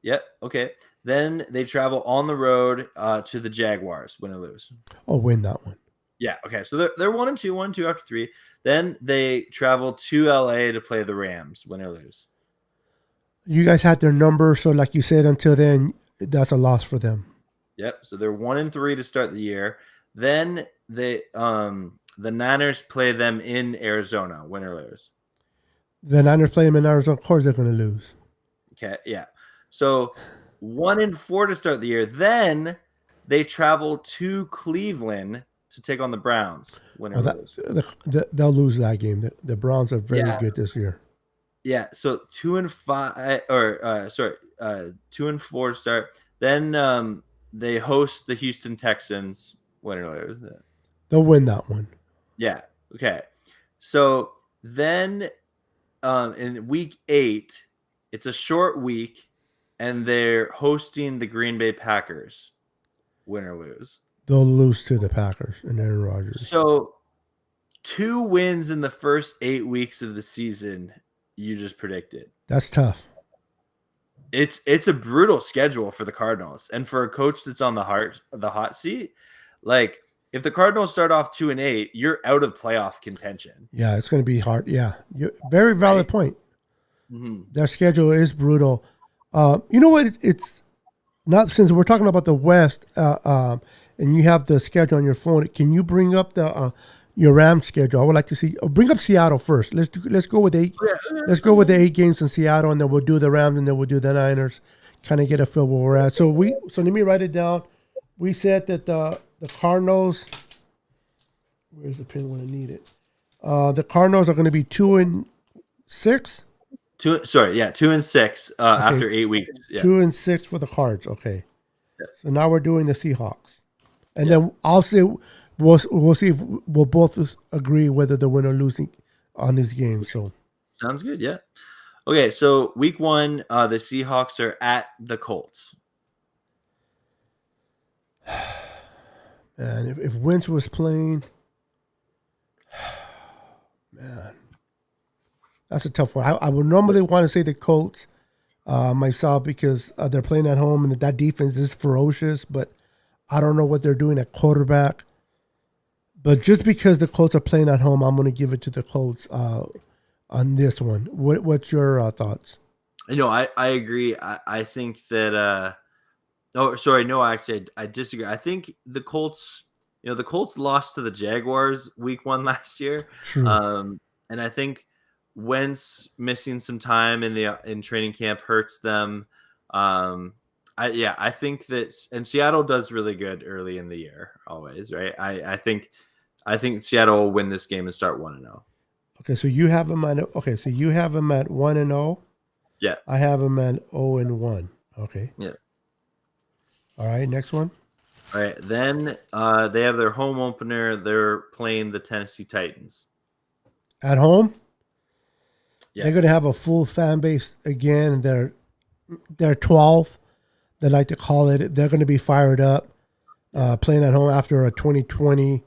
Yep. Okay. Then they travel on the road to the Jaguars. Win or lose? Oh, win that one. Yeah. Okay. So they're 1-2, 1-2 after 3. Then they travel to LA to play the Rams. Win or lose? You guys had their number, so like you said, until then, that's a loss for them. Yep. So they're 1-3 to start the year. Then the Niners play them in Arizona. Win or lose? The Niners play them in Arizona. Of course, they're going to lose. Okay. Yeah. So 1-4 to start the year. Then they travel to Cleveland to take on the Browns. Win or lose? They'll lose that game. The Browns are very good this year. Yeah. So 2-5, or 2-4 to start. Then they host the Houston Texans. Win or lose? They'll win that one. Yeah. Okay. So then in week 8, it's a short week, and they're hosting the Green Bay Packers. Win or lose? They'll lose to the Packers and Aaron Rodgers. So 2 wins in the first 8 weeks of the season, you just predicted. That's tough. it's a brutal schedule for the Cardinals, and for a coach that's on the hot seat, like if the Cardinals start off 2-8, you're out of playoff contention, Yeah, it's going to be hard. Yeah, very valid right? point. Mm-hmm. Their schedule is brutal. You know what? It's not, since we're talking about the West, and you have the schedule on your phone. Can you bring up the your Rams schedule? I would like to see. Bring up Seattle first. Let's go with eight. Let's go with the 8 games in Seattle, and then we'll do the Rams, and then we'll do the Niners. Kind of get a feel where we're at. So let me write it down. We said that the Cardinals. Where's the pin when I need it? The Cardinals are going to be 2-6. 2-6 after 8 weeks. Yeah. 2-6 for the Cards. Okay. Yeah. So now we're doing the Seahawks, and Yeah. then I'll say we'll see if we'll both agree whether they're winning or losing on these games. So Sounds good. Yeah. Okay, so week 1, the Seahawks are at the Colts. man, if Wentz was playing, man, that's a tough one. I would normally want to say the Colts myself because they're playing at home and that defense is ferocious, but I don't know what they're doing at quarterback. But just because the Colts are playing at home, I'm going to give it to the Colts on this one. What's your thoughts? I agree. I think that oh, sorry, no, actually, I disagree. I think the Colts, the Colts lost to the Jaguars week 1 last year, True. and I think Wentz missing some time in training camp hurts them. I think that, and Seattle does really good early in the year, always, right? I think Seattle will win this game and start 1-0. Okay, so you have them at 1-0. Yeah, I have them at 0-1. Okay. yeah. All right. Next one. All right, then they have their home opener. They're playing the Tennessee Titans. At home, Yeah. they're going to have a full fan base again. They're 12. They like to call it. They're going to be fired up playing at home after a 2020.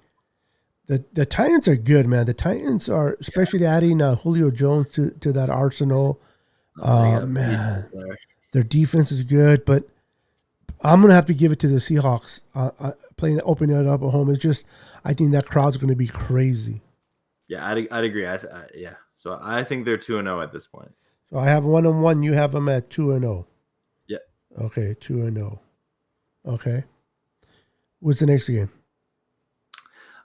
The Titans are good, man. The Titans are, especially adding Julio Jones to that arsenal. Man, their defense is good, but I'm going to have to give it to the Seahawks opening it up at home. It's just, I think that crowd's going to be crazy. Yeah, I'd agree. Yeah, so I think they're 2-0 at this point. So I have 1-1. You have them at 2-0. Yeah. Okay, 2-0. Okay. What's the next game?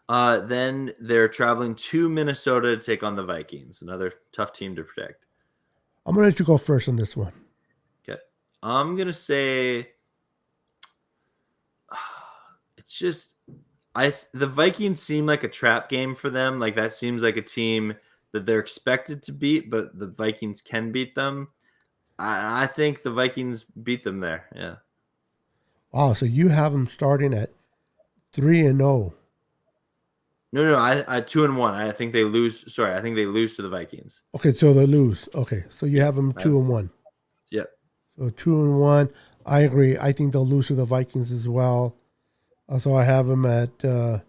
Then they're traveling to Minnesota to take on the Vikings, another tough team to predict. I'm going to let you go first on this one. Okay. I'm going to say it's just the Vikings seem like a trap game for them. Like that seems like a team that they're expected to beat, but the Vikings can beat them. I think the Vikings beat them there. Yeah. Wow, so you have them starting at 3-0. No, I 2-1. I think they lose. Sorry, I think they lose to the Vikings. Okay, so they lose. Okay, so you have them 2-1. Yep. So 2-1. I agree. I think they'll lose to the Vikings as well. So I have them at 2-1.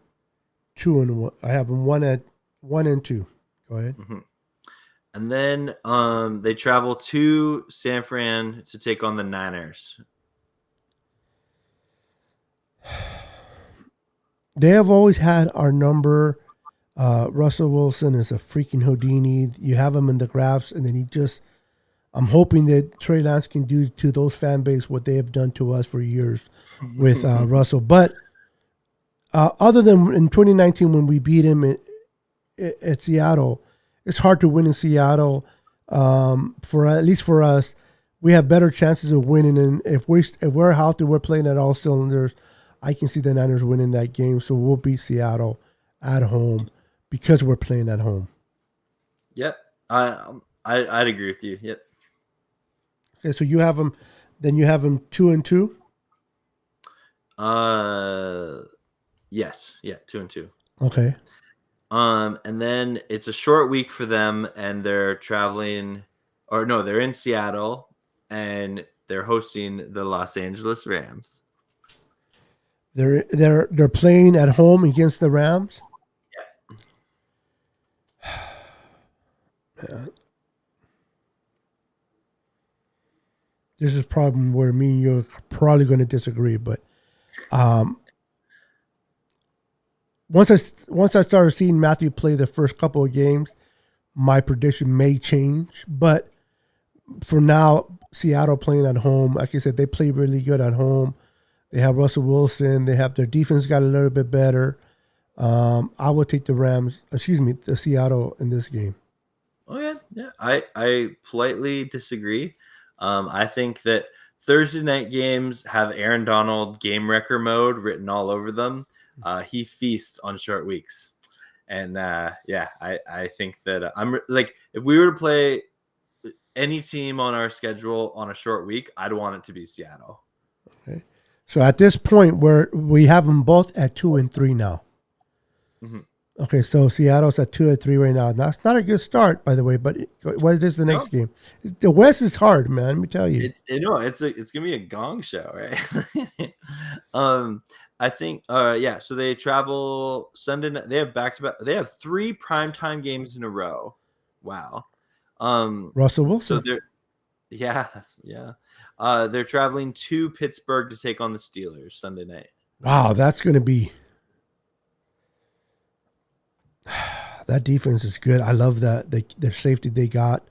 I have them 1-2. Go ahead. Mm-hmm. And then they travel to San Fran to take on the Niners. They have always had our number. Russell Wilson is a freaking Houdini. You have him in the graphs, and then I'm hoping that Trey Lance can do to those fan base what they have done to us for years with Russell. But other than in 2019 when we beat him at Seattle, it's hard to win in Seattle. At least for us, we have better chances of winning. And if we're healthy, we're playing at all cylinders. I can see the Niners winning that game, so we'll beat Seattle at home because we're playing at home. Yep, I'd agree with you. Yep. Okay, so you have them. Then you have them 2-2. Yes, yeah, 2-2. Okay. And then it's a short week for them, and they're traveling, or no, they're in Seattle, and they're hosting the Los Angeles Rams. They're playing at home against the Rams. Yeah. this is probably where me and you're probably going to disagree, but um, once I started seeing Matthew play the first couple of games, my prediction may change. But for now, Seattle playing at home, like I said, they play really good at home. They have Russell Wilson. They have their defense got a little bit better. I will take the Seattle in this game. Oh yeah. I politely disagree. I think that Thursday night games have Aaron Donald game wrecker mode written all over them. He feasts on short weeks, and I think that I'm like, if we were to play any team on our schedule on a short week, I'd want it to be Seattle. Okay. So at this point, where we have them both at 2-3 now. Mm-hmm. Okay, so Seattle's at 2-3 right now. That's not a good start, by the way. But what is the next game? The West is hard, man. Let me tell you. It's gonna be a gong show, right? I think. So they travel Sunday night. They have back-to-back. They have 3 primetime games in a row. Wow. Russell Wilson. So they're traveling to Pittsburgh to take on the Steelers Sunday night. Wow, that's going to be. That defense is good. I love that the safety they got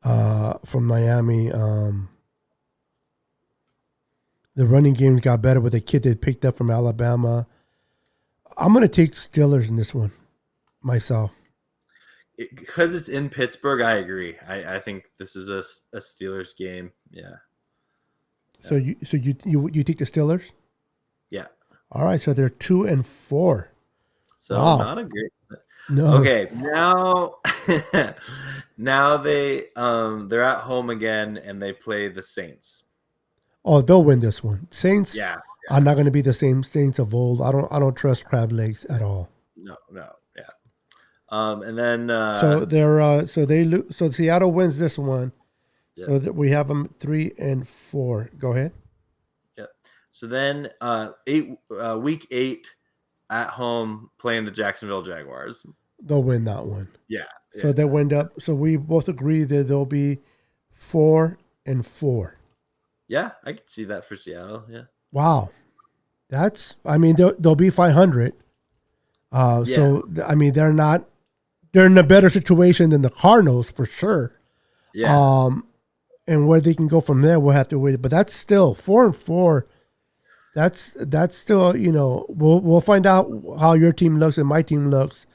from Miami. The running game got better with the kid they picked up from Alabama. I'm going to take Steelers in this one myself. Because it's in Pittsburgh, I agree. I think this is a Steelers game. Yeah. So you take the Steelers? Yeah. All right. So they're 2-4. So not a great. No. Okay. Now they're at home again and they play the Saints. Oh, they'll win this one. Saints. Yeah. Are not going to be the same Saints of old. I don't trust crab legs at all. No. Yeah. And then so Seattle wins this one. Yeah. So that we have them 3-4. Go ahead. Yeah. So then week 8 at home playing the Jacksonville Jaguars. They'll win that one. Yeah. So they wind up. So we both agree that they'll be 4-4. Yeah, I could see that for Seattle. Yeah. Wow, they'll be 500. So I mean they're in a better situation than the Cardinals for sure. Yeah. And where they can go from there, we'll have to wait. But that's still 4-4. That's still, we'll find out how your team looks and my team looks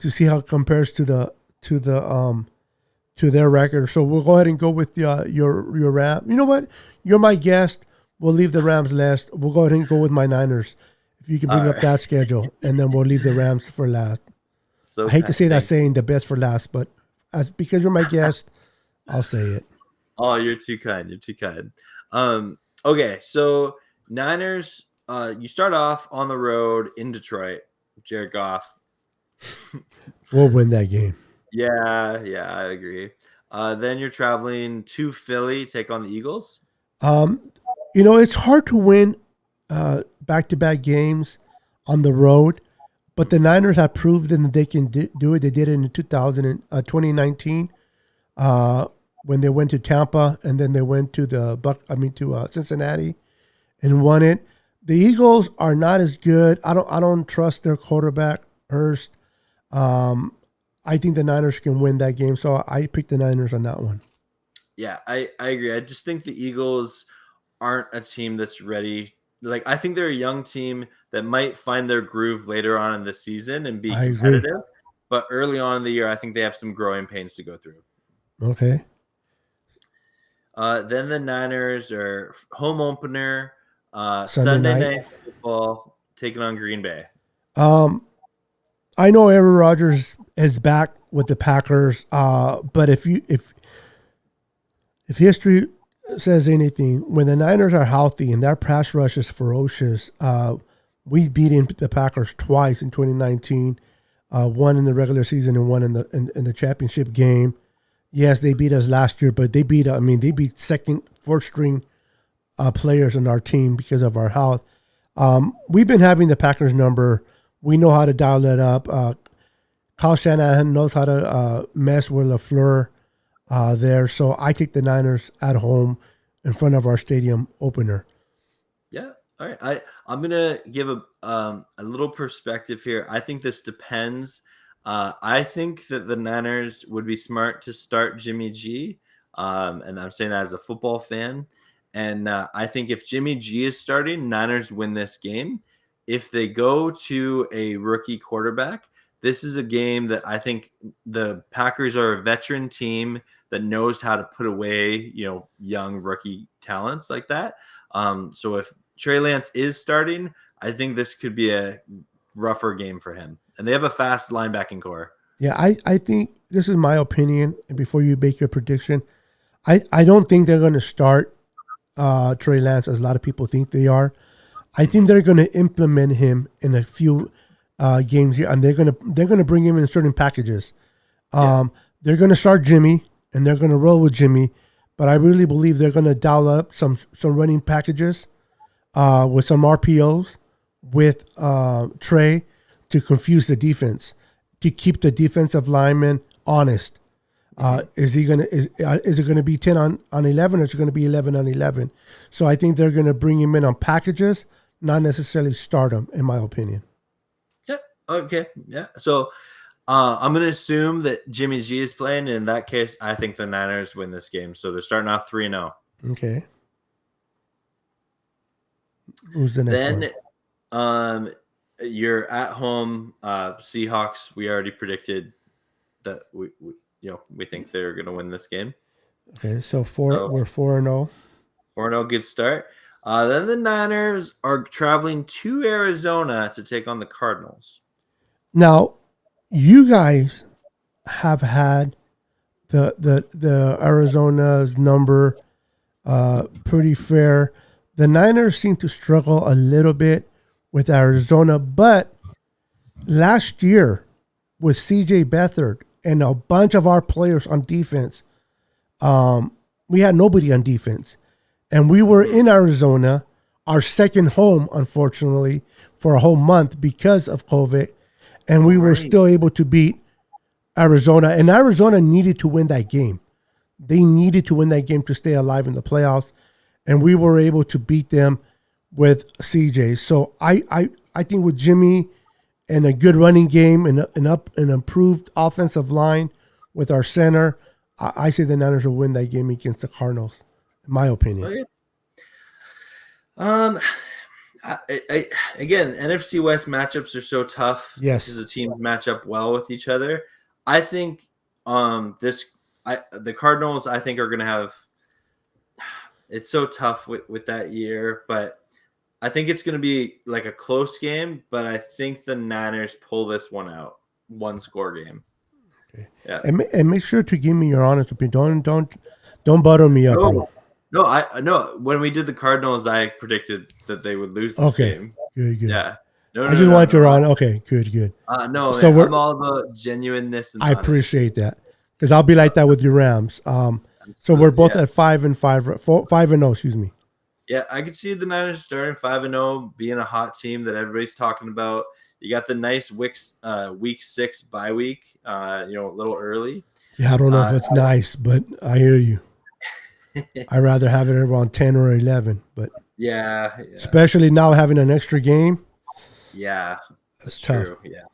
to see how it compares to their record. So we'll go ahead and go with your Ram. You know what? You're my guest. We'll leave the Rams last. We'll go ahead and go with my Niners. If you can bring up that schedule, and then we'll leave the Rams for last. So I hate to say that saying the best for last, but because you're my guest, I'll say it. Oh, you're too kind. You're too kind. Okay, so Niners, you start off on the road in Detroit. Jared Goff. We'll win that game. Yeah, I agree. Then you're traveling to Philly, take on the Eagles. It's hard to win back-to-back games on the road, but the Niners have proved that they can do it. They did it in 2019 when they went to Tampa, and then they went to Cincinnati and won it. The Eagles are not as good. I don't trust their quarterback, Hurst. I think the Niners can win that game, so I picked the Niners on that one. Yeah, I agree. I just think the Eagles aren't a team that's ready. Like, I think they're a young team that might find their groove later on in the season and be competitive. But early on in the year, I think they have some growing pains to go through. Okay. Then the Niners are home opener, Sunday night football, taking on Green Bay. I know Aaron Rodgers is back with the Packers, but if history says anything, when the Niners are healthy and their pass rush is ferocious, we beat the Packers twice in 2019, one in the regular season and one in the championship game. Yes, they beat us last year, but they beat second, fourth string players on our team because of our health. We've been having the Packers number. We know how to dial that up. Kyle Shanahan knows how to mess with LaFleur there. So I take the Niners at home in front of our stadium opener. Yeah. All right. I'm gonna give a little perspective here. I think this depends. I think that the Niners would be smart to start Jimmy G. And I'm saying that as a football fan. And I think if Jimmy G is starting, Niners win this game. If they go to a rookie quarterback, this is a game that I think the Packers are a veteran team that knows how to put away, young rookie talents like that. So if Trey Lance is starting, I think this could be a rougher game for him. And they have a fast linebacking core. Yeah, I think this is my opinion. And before you make your prediction, I don't think they're going to start Trey Lance as a lot of people think they are. I think they're going to implement him in a few games here, and they're going to bring him in certain packages. They're going to start Jimmy, and they're going to roll with Jimmy, but I really believe they're going to dial up some running packages with some RPOs with Trey to confuse the defense, to keep the defensive lineman honest. Is it going to be 10 on 11, or is it going to be 11 on 11? So I think they're going to bring him in on packages, not necessarily start him, in my opinion. Yeah. Okay. Yeah. So I'm going to assume that Jimmy G is playing. And in that case, I think the Niners win this game. So they're starting off 3-0. Okay. Who's the next one? You're at home. Seahawks. We already predicted that we think they're going to win this game. Okay, so we're 4-0. 4-0, good start. Then the Niners are traveling to Arizona to take on the Cardinals. Now, you guys have had the Arizona's number pretty fair. The Niners seem to struggle a little bit with Arizona, but last year with C.J. Beathard and a bunch of our players on defense, we had nobody on defense. And we were in Arizona, our second home, unfortunately, for a whole month because of COVID. And we were still able to beat Arizona. And Arizona needed to win that game. They needed to win that game to stay alive in the playoffs. And we were able to beat them with CJ. So I think with Jimmy and a good running game and an improved offensive line with our center, I say the Niners will win that game against the Cardinals, in my opinion. Again, NFC West matchups are so tough. Yes, because the teams match up well with each other. I think the Cardinals, I think, are going to have. It's so tough with that year, but I think it's going to be like a close game. But I think the Niners pull this one out, 1-score game. Okay. Yeah, and make sure to give me your honest opinion. Don't butter me up. No. When we did the Cardinals, I predicted that they would lose this game. Good. Yeah. I just want your on. Okay, good. No, so man, I'm all about genuineness. And I appreciate that, because I'll be like that with your Rams. So we're both at 5-5, 5-0. Excuse me. Yeah, I could see the Niners starting 5-0, being a hot team that everybody's talking about. You got the nice week 6 bye week, a little early. Yeah, I don't know if it's nice, but I hear you. I'd rather have it around 10 or 11, but yeah. Especially now having an extra game. Yeah, that's tough. True. Yeah.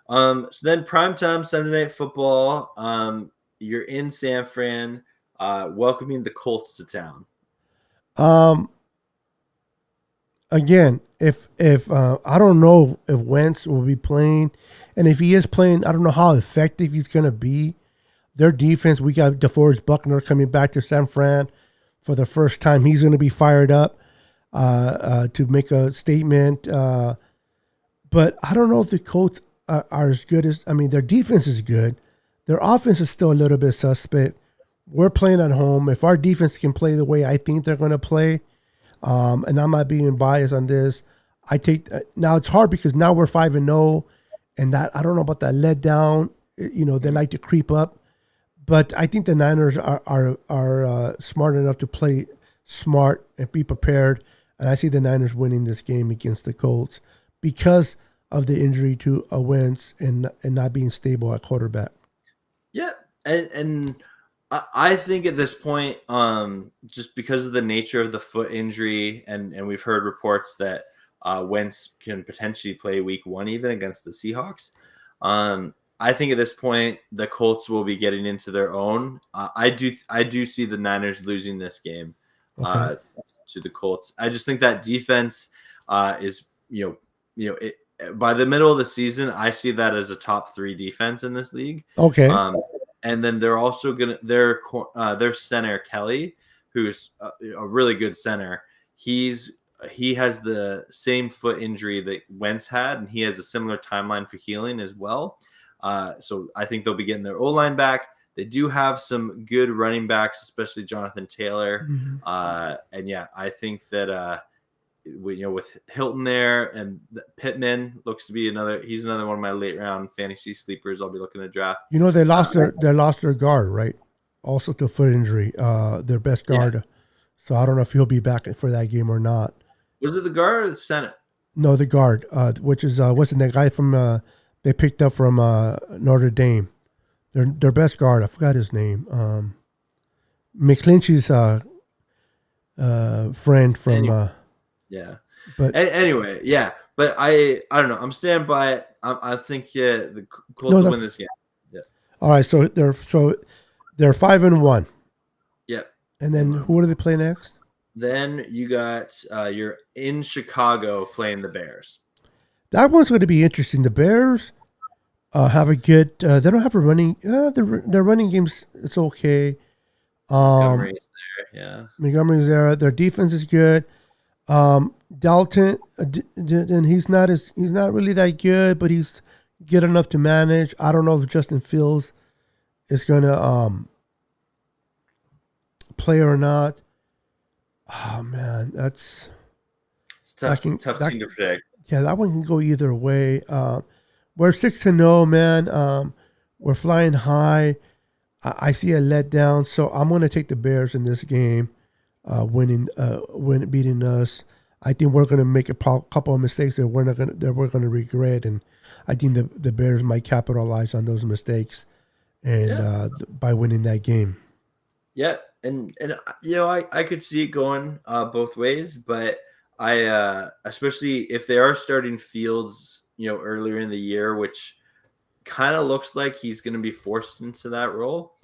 So then primetime Sunday Night Football. You're in San Fran, welcoming the Colts to town. Again, if I don't know if Wentz will be playing, and if he is playing, I don't know how effective he's going to be. Their defense, we got DeForest Buckner coming back to San Fran for the first time. He's going to be fired up to make a statement. But I don't know if the Colts are as good as, their defense is good. Their offense is still a little bit suspect. We're playing at home. If our defense can play the way I think they're going to play, and I'm not being biased on this, I take now it's hard because now we're 5-0, and that I don't know about that letdown. They like to creep up. But I think the Niners are smart enough to play smart and be prepared. And I see the Niners winning this game against the Colts because of the injury to Wentz and not being stable at quarterback. Yeah, and I think at this point, just because of the nature of the foot injury, and we've heard reports that Wentz can potentially play Week 1 even against the Seahawks. I think at this point the Colts will be getting into their own. I do see the Niners losing this game Okay. to the Colts. I just think that defense is it, by the middle of the season, I see that as a top 3 defense in this league. Okay. And then they're also gonna their center Kelly, who's a really good center. He has the same foot injury that Wentz had, and he has a similar timeline for healing as well. So I think they'll be getting their O line back. They do have some good running backs, especially Jonathan Taylor. Mhm. And yeah, I think that with Hilton there and Pittman looks to be he's another one of my late round fantasy sleepers I'll be looking to draft. You know they lost their guard, right? Also to foot injury. Their best Yeah. guard. So I don't know if he'll be back for that game or not. Was it the guard or the Senate? No, the guard, which is wasn't that guy from they picked up from Notre Dame. Their best guard. I forgot his name. McClinchy's friend from. Anyway, yeah. But Anyway, yeah. But I don't know. I'm standing by it. I think the Colts no, will win this game. Yeah. all right. So they're 5-1, Yeah. and then who do they play next? Then you got you're in Chicago playing the Bears. That one's going to be interesting. The Bears have a good. They don't have a running. Their running game's it's okay. Montgomery's there. Yeah. Montgomery's there. Their defense is good. Dalton, and he's not really that good, but he's good enough to manage. I don't know if Justin Fields is gonna play or not. Oh man, It's tough team to predict. yeah, that one can go either way. We're 6-0, man. We're flying high. I see a letdown, so I'm gonna take the Bears in this game, beating us. I think we're gonna make a couple of mistakes that we're gonna regret, and I think the Bears might capitalize on those mistakes, and by winning that game. Yeah, and I could see it going both ways, but I especially if they are starting Fields, earlier in the year, which kind of looks like he's going to be forced into that role.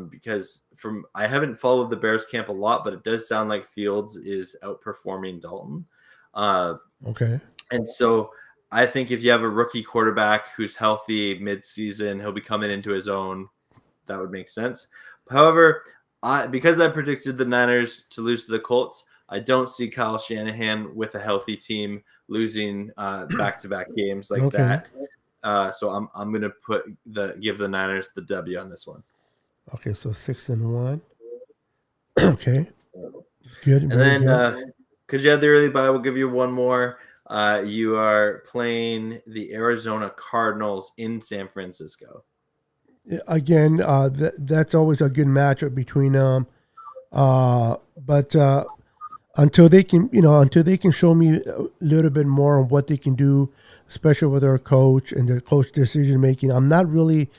Because I haven't followed the Bears camp a lot, but it does sound like Fields is outperforming Dalton. Okay. And so I think if you have a rookie quarterback who's healthy mid-season, he'll be coming into his own. That would make sense. However, because I predicted the Niners to lose to the Colts, I don't see Kyle Shanahan with a healthy team losing back-to-back games like that. So I'm gonna give the Niners the W on this one. Okay, so 6-1. Okay, good. And then because you had the early bye, we'll give you one more. You are playing the Arizona Cardinals in San Francisco. Again, that's always a good matchup between them. But until they can show me a little bit more on what they can do, especially with their coach and their coach decision making, I'm not really,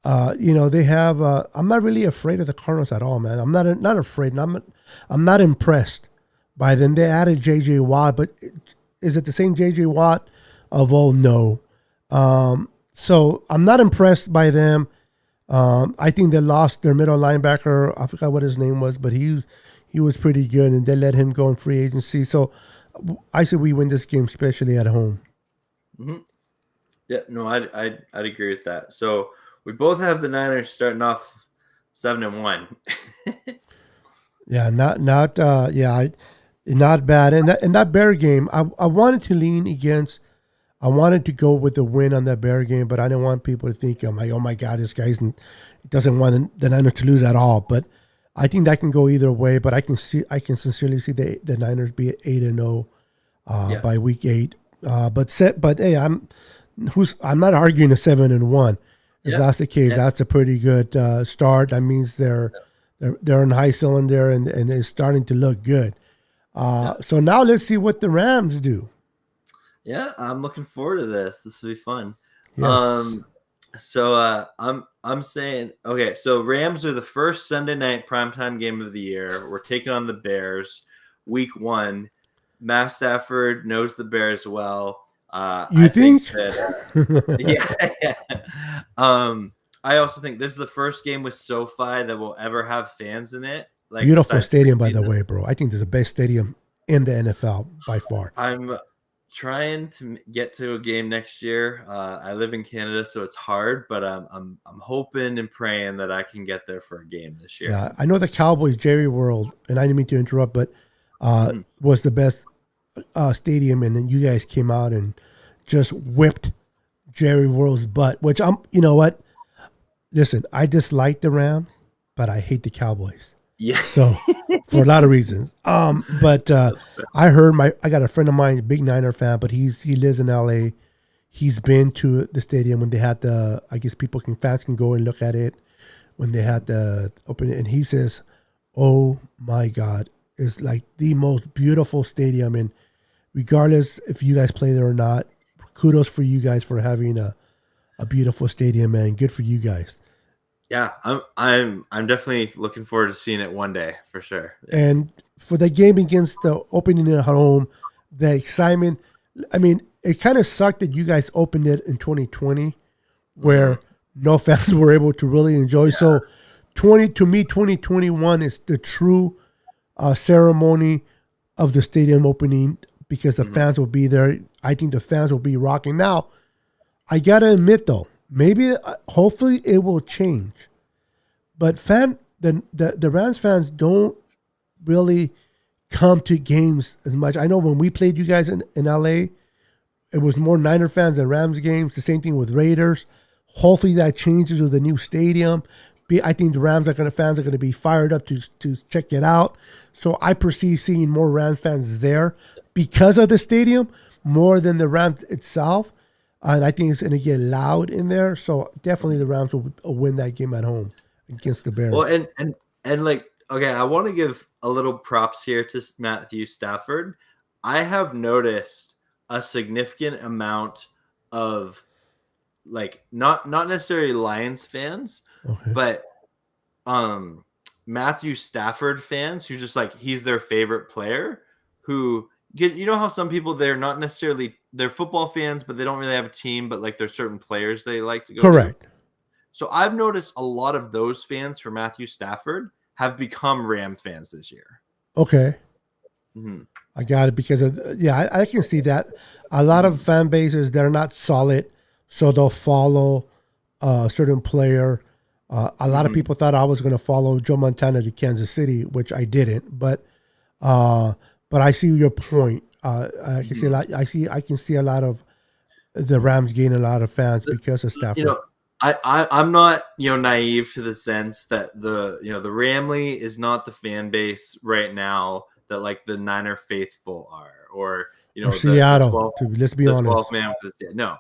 they have. I'm not really afraid of the Cardinals at all, man. I'm not afraid. And I'm not impressed by them. They added J.J. Watt, but is it the same J.J. Watt of old? No. So I'm not impressed by them. I think they lost their middle linebacker. I forgot what his name was, but he was pretty good, and they let him go in free agency. So I said we win this game, especially at home. Mm-hmm. Yeah, no, I'd agree with that. So we both have the Niners starting off 7-1. Yeah, not bad. And that Bear game, I wanted to lean against. I wanted to go with the win on that Bear game, but I didn't want people to think, I'm like, oh my God, this guy doesn't want the Niners to lose at all. But I think that can go either way. But I can sincerely see the Niners be at 8-0 by week 8. But hey, I'm not arguing a 7-1. If that's the case, that's a pretty good start. That means they're in high cylinder and it's starting to look good. So now let's see what the Rams do. Yeah, I'm looking forward to this. This will be fun. Yes. So I'm saying, okay, so Rams are the first Sunday night primetime game of the year. We're taking on the Bears, week 1. Matt Stafford knows the Bears well. You I think think? that, yeah. I also think this is the first game with SoFi that will ever have fans in it. Like Beautiful besides stadium, by the preseason. way, bro. I think this is the best stadium in the NFL by far. I'm trying to get to a game next year. I live in Canada, so it's hard, but I'm hoping and praying that I can get there for a game this year. Yeah, I know the Cowboys, Jerry World, and I didn't mean to interrupt, but Mhm. was the best stadium, and then you guys came out and just whipped Jerry World's butt. Which you know what? Listen, I dislike the Rams, but I hate the Cowboys. Yeah. So for a lot of reasons. But I heard I got a friend of mine, a big Niner fan, but he lives in LA. He's been to the stadium when they had I guess fans can go and look at it when they had the open, and he says, "Oh my God, it's like the most beautiful stadium." And regardless if you guys play there or not, kudos for you guys for having a beautiful stadium, man. Good for you guys. Yeah, I'm definitely looking forward to seeing it one day for sure. Yeah. And for the game against the opening at home, the excitement. I mean, it kind of sucked that you guys opened it in 2020, where no fans were able to really enjoy. Yeah. So, 2021 is the true ceremony of the stadium opening because the fans will be there. I think the fans will be rocking. Now, I gotta admit though, maybe hopefully it will change, but the Rams fans don't really come to games as much. I know when we played you guys in LA, it was more Niner fans than Rams games. The same thing with Raiders. Hopefully that changes with the new stadium. I think the fans are gonna be fired up to check it out. So I perceive seeing more Rams fans there because of the stadium more than the Rams itself. And I think it's going to get loud in there. So definitely the Rams will win that game at home against the Bears. Well, and like, okay, I want to give a little props here to Matthew Stafford. I have noticed a significant amount of like not necessarily Lions fans, but Matthew Stafford fans who just like he's their favorite player who you know how some people they're not necessarily they're football fans, but they don't really have a team, but like there's certain players they like to go Correct. to. So I've noticed a lot of those fans for Matthew Stafford have become Ram fans this year. Okay. Mm-hmm. I got it because I can see that. A lot of fan bases, they're not solid, so they'll follow a certain player. A lot of people thought I was going to follow Joe Montana to Kansas City, which I didn't, but I see your point. I can see a lot. I can see a lot of the Rams gain a lot of fans because of Stafford. You know, I'm not naive to the sense that the Ramley is not the fan base right now that like the Niner faithful are, or Seattle. Let's be honest. 12 man for the no.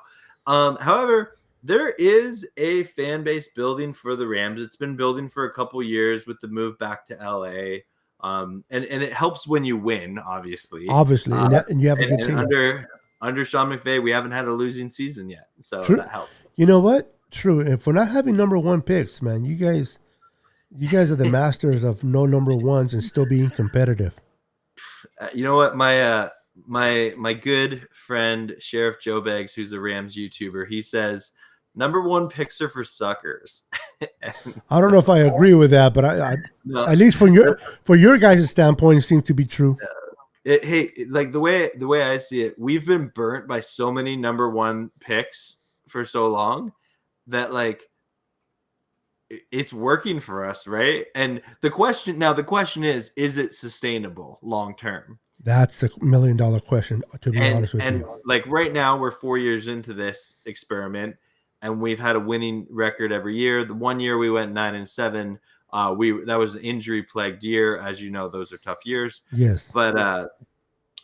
However, there is a fan base building for the Rams. It's been building for a couple years with the move back to LA. And it helps when you win, obviously. And you have a good team. Under Sean McVay, we haven't had a losing season yet, so that helps. You know what? True. If we're not having number one picks, man, you guys are the masters of no number ones and still being competitive. You know what? My good friend Sheriff Joe Beggs, who's a Rams YouTuber, he says number one picks are for suckers. I don't know if I agree with that, but no. At least from your guys' standpoint, it seems to be true. Like the way I see it, we've been burnt by so many number one picks for so long that like it's working for us, right? And the question is it sustainable long term? That's $1 million question, to be honest with you. And like right now, we're 4 years into this experiment, and we've had a winning record every year. The 1 year we went 9-7. That was an injury-plagued year, as you know. Those are tough years. Yes, but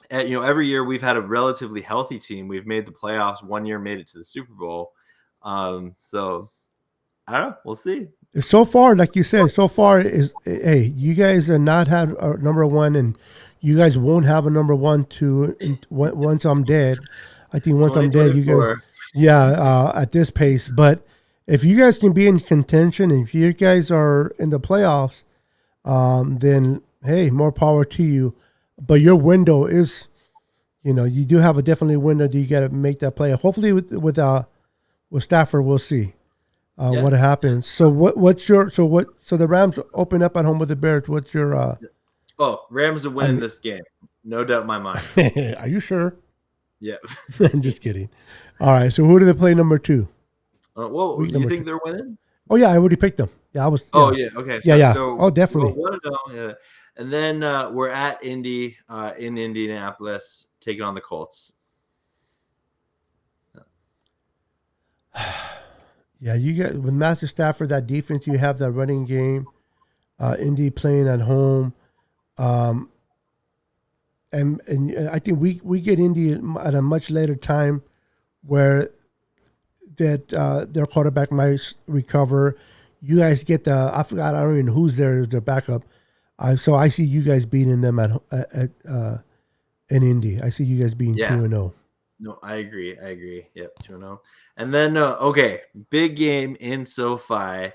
every year we've had a relatively healthy team. We've made the playoffs. 1 year made it to the Super Bowl. So I don't know. We'll see. So far, like you said, you guys are not had a number one, and you guys won't have a number one once I'm dead. I think once I'm dead, you guys, at this pace. But if you guys can be in contention, if you guys are in the playoffs, then hey, more power to you. But your window is, you do have a definitely window that you got to make that play. Hopefully with Stafford, we'll see what happens. So so the Rams open up at home with the Bears. What's your Rams are winning this game, no doubt in my mind. Are you sure? Yeah. I'm just kidding. All right, so who do they play number 2? Do you think they're winning? Oh yeah, I already picked them. Yeah, I was. Yeah. Oh yeah, okay. Yeah. So, Oh, definitely. Yeah. And then we're at Indy in Indianapolis, taking on the Colts. Yeah, you get with Matthew Stafford, that defense, you have that running game. Indy playing at home, and I think we get Indy at a much later time, where that their quarterback might recover. You guys get I don't even know who's there as their backup. So I see you guys beating them at in Indy. I see you guys being 2-0. No, I agree. Yep, 2-0. And then big game in SoFi.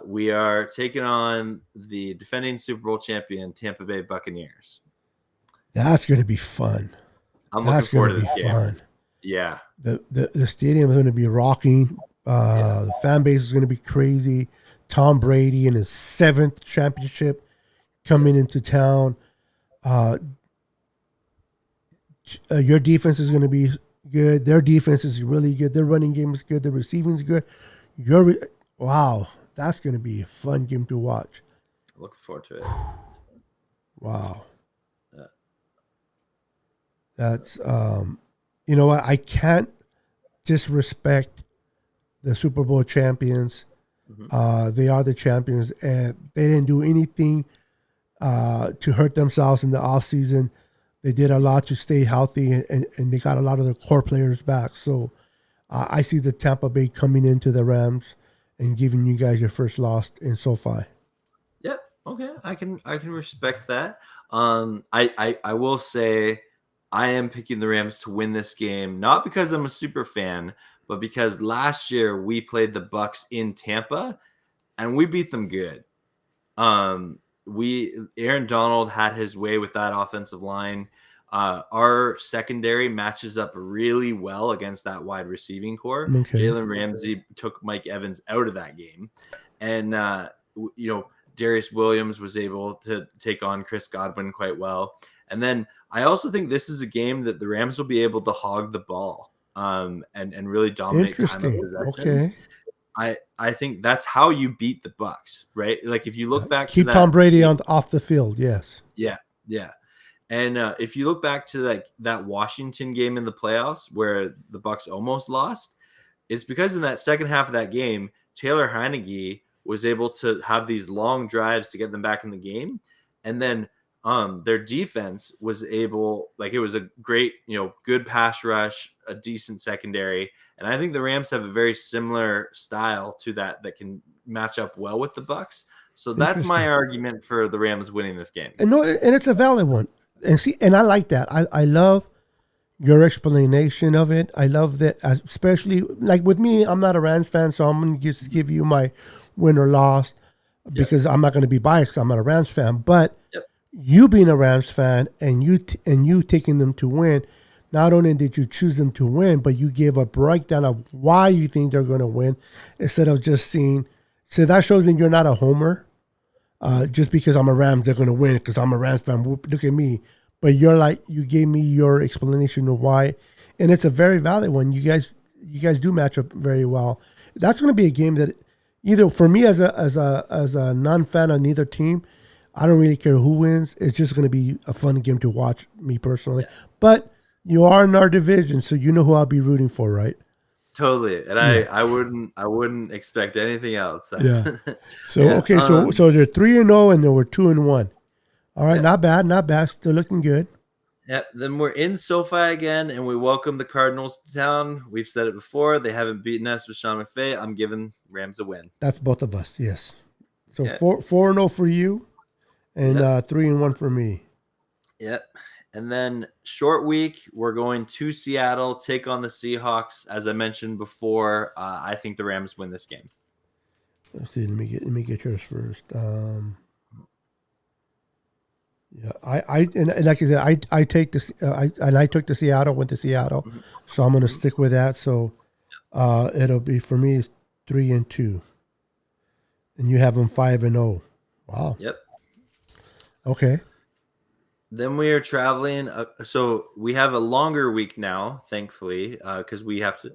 We are taking on the defending Super Bowl champion Tampa Bay Buccaneers. That's going to be fun. I'm looking forward to this game. Fun. Yeah. The stadium is going to be rocking. The fan base is going to be crazy. Tom Brady in his 7th championship coming into town. Your defense is going to be good. Their defense is really good. Their running game is good. Their receiving is good. Wow, that's going to be a fun game to watch. Looking forward to it. Wow. That's you know what? I can't disrespect the Super Bowl champions. Mm-hmm. They are the champions, and they didn't do anything to hurt themselves in the offseason. They did a lot to stay healthy, and they got a lot of their core players back. So I see the Tampa Bay coming into the Rams and giving you guys your first loss in SoFi. Yep. Okay. I can respect that. I will say I am picking the Rams to win this game, not because I'm a super fan, but because last year we played the Bucs in Tampa and we beat them good. Aaron Donald had his way with that offensive line. Our secondary matches up really well against that wide receiving core. Okay. Jalen Ramsey took Mike Evans out of that game. And, Darius Williams was able to take on Chris Godwin quite well. And then I also think this is a game that the Rams will be able to hog the ball and really dominate time of possession. Okay. I think that's how you beat the Bucs, right? Like if you look back to Tom Brady off the field, yes. Yeah. And if you look back to like that Washington game in the playoffs where the Bucs almost lost, it's because in that second half of that game, Taylor Heineke was able to have these long drives to get them back in the game. And then their defense was able, like it was a great, good pass rush, a decent secondary. And I think the Rams have a very similar style to that can match up well with the Bucs. So that's my argument for the Rams winning this game. And it's a valid one. And I like that. I love your explanation of it. I love that, especially like with me, I'm not a Rams fan, so I'm going to just give you my win or loss because I'm not going to be biased. I'm not a Rams fan, but you being a Rams fan and you taking them to win, not only did you choose them to win, but you gave a breakdown of why you think they're going to win instead of just saying, so that shows that you're not a homer. Just because I'm a Rams, they're going to win because I'm a Rams fan. Look at me. But you gave me your explanation of why. And it's a very valid one. You guys do match up very well. That's going to be a game that either for me as a non-fan of neither team, I don't really care who wins. It's just going to be a fun game to watch, me personally. Yeah. But you are in our division, so you know who I'll be rooting for, right? Totally, and I wouldn't expect anything else. Yeah. So okay, so they're 3-0 and they were 2-1. All right, not bad. Still looking good. Yeah. Then we're in SoFi again, and we welcome the Cardinals to town. We've said it before; they haven't beaten us with Sean McVay. I'm giving Rams a win. That's both of us. Yes. So 4-0 for you, and 3-1 for me. Yep. And then short week, we're going to Seattle, take on the Seahawks. As I mentioned before, I think the Rams win this game. Let's see. Let me get yours first. Yeah, and like I said, I take this. I took the Seattle, went to Seattle, so I'm going to stick with that. So it'll be for me it's 3-2, and you have them 5-0. Wow. Yep. Okay. Then we are traveling. So we have a longer week now, thankfully, because we have to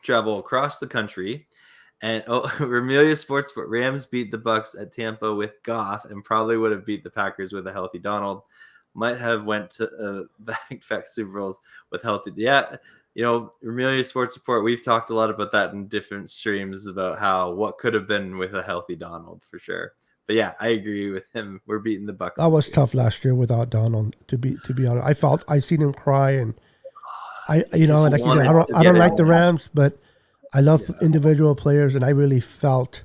travel across the country. And Remelia Sports Rams beat the Bucks at Tampa with Goff, and probably would have beat the Packers with a healthy Donald. Might have went to back Super Bowls with healthy. Yeah, Remelia Sports Report. We've talked a lot about that in different streams about what could have been with a healthy Donald for sure. But yeah, I agree with him. We're beating the Bucks. That was tough last year without Donald. To be honest, I seen him cry, and I don't like the Rams, but I love individual players, and I really felt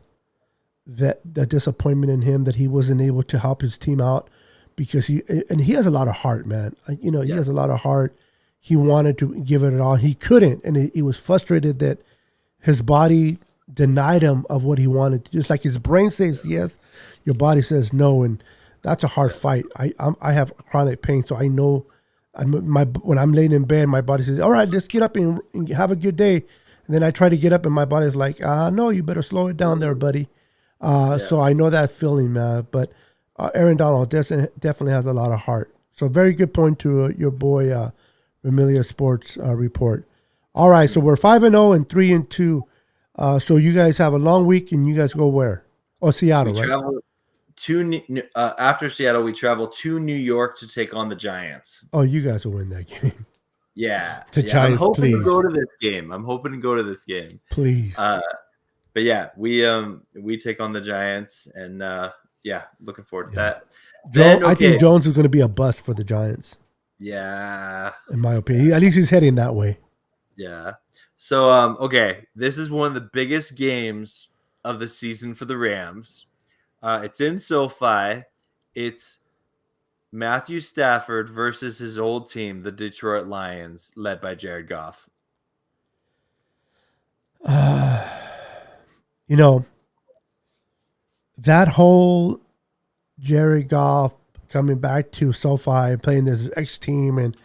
that the disappointment in him that he wasn't able to help his team out because he has a lot of heart, man. He has a lot of heart. He wanted to give it all. He couldn't, and he was frustrated that his body denied him of what he wanted. Just like his brain says yes, your body says no, and that's a hard fight. I have chronic pain, so I know when I'm laying in bed, my body says, all right, let's get up and have a good day. And then I try to get up, and my body's like, no, you better slow it down there, buddy. So I know that feeling, man. But Aaron Donald definitely has a lot of heart. So very good point to your boy, Remelia Sports Report. All right, so we're 5-0 and 3-2. So you guys have a long week, and you guys go where? Oh, Seattle, right? Travel after Seattle, we travel to New York to take on the Giants. Oh, you guys will win that game. Yeah. The Giants, I'm hoping please. to go to this game. Please. But yeah, we take on the Giants, and looking forward to that. I think Jones is going to be a bust for the Giants. Yeah. In my opinion. At least he's heading that way. Yeah. So, this is one of the biggest games of the season for the Rams. It's in SoFi. It's Matthew Stafford versus his old team, the Detroit Lions, led by Jared Goff. That whole Jared Goff coming back to SoFi, playing this X team, and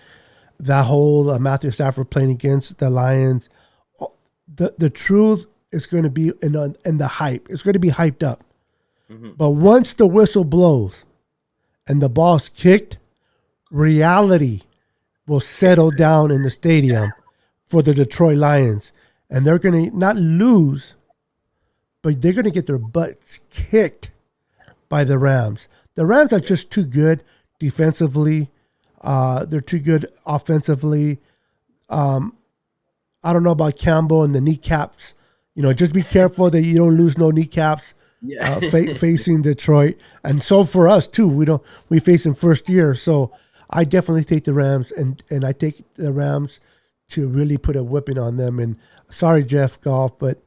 that whole Matthew Stafford playing against the Lions, the truth is going to be in the hype. It's going to be hyped up. Mm-hmm. But once the whistle blows and the ball's kicked, reality will settle down in the stadium for the Detroit Lions. And they're going to not lose, but they're going to get their butts kicked by the Rams. The Rams are just too good defensively. They're too good offensively. I don't know about Campbell and the kneecaps. Just be careful that you don't lose no kneecaps. Yeah. Facing Detroit, and so for us too, we face them first year. So I definitely take the Rams, and I take the Rams to really put a whipping on them. And sorry, Jeff Goff, but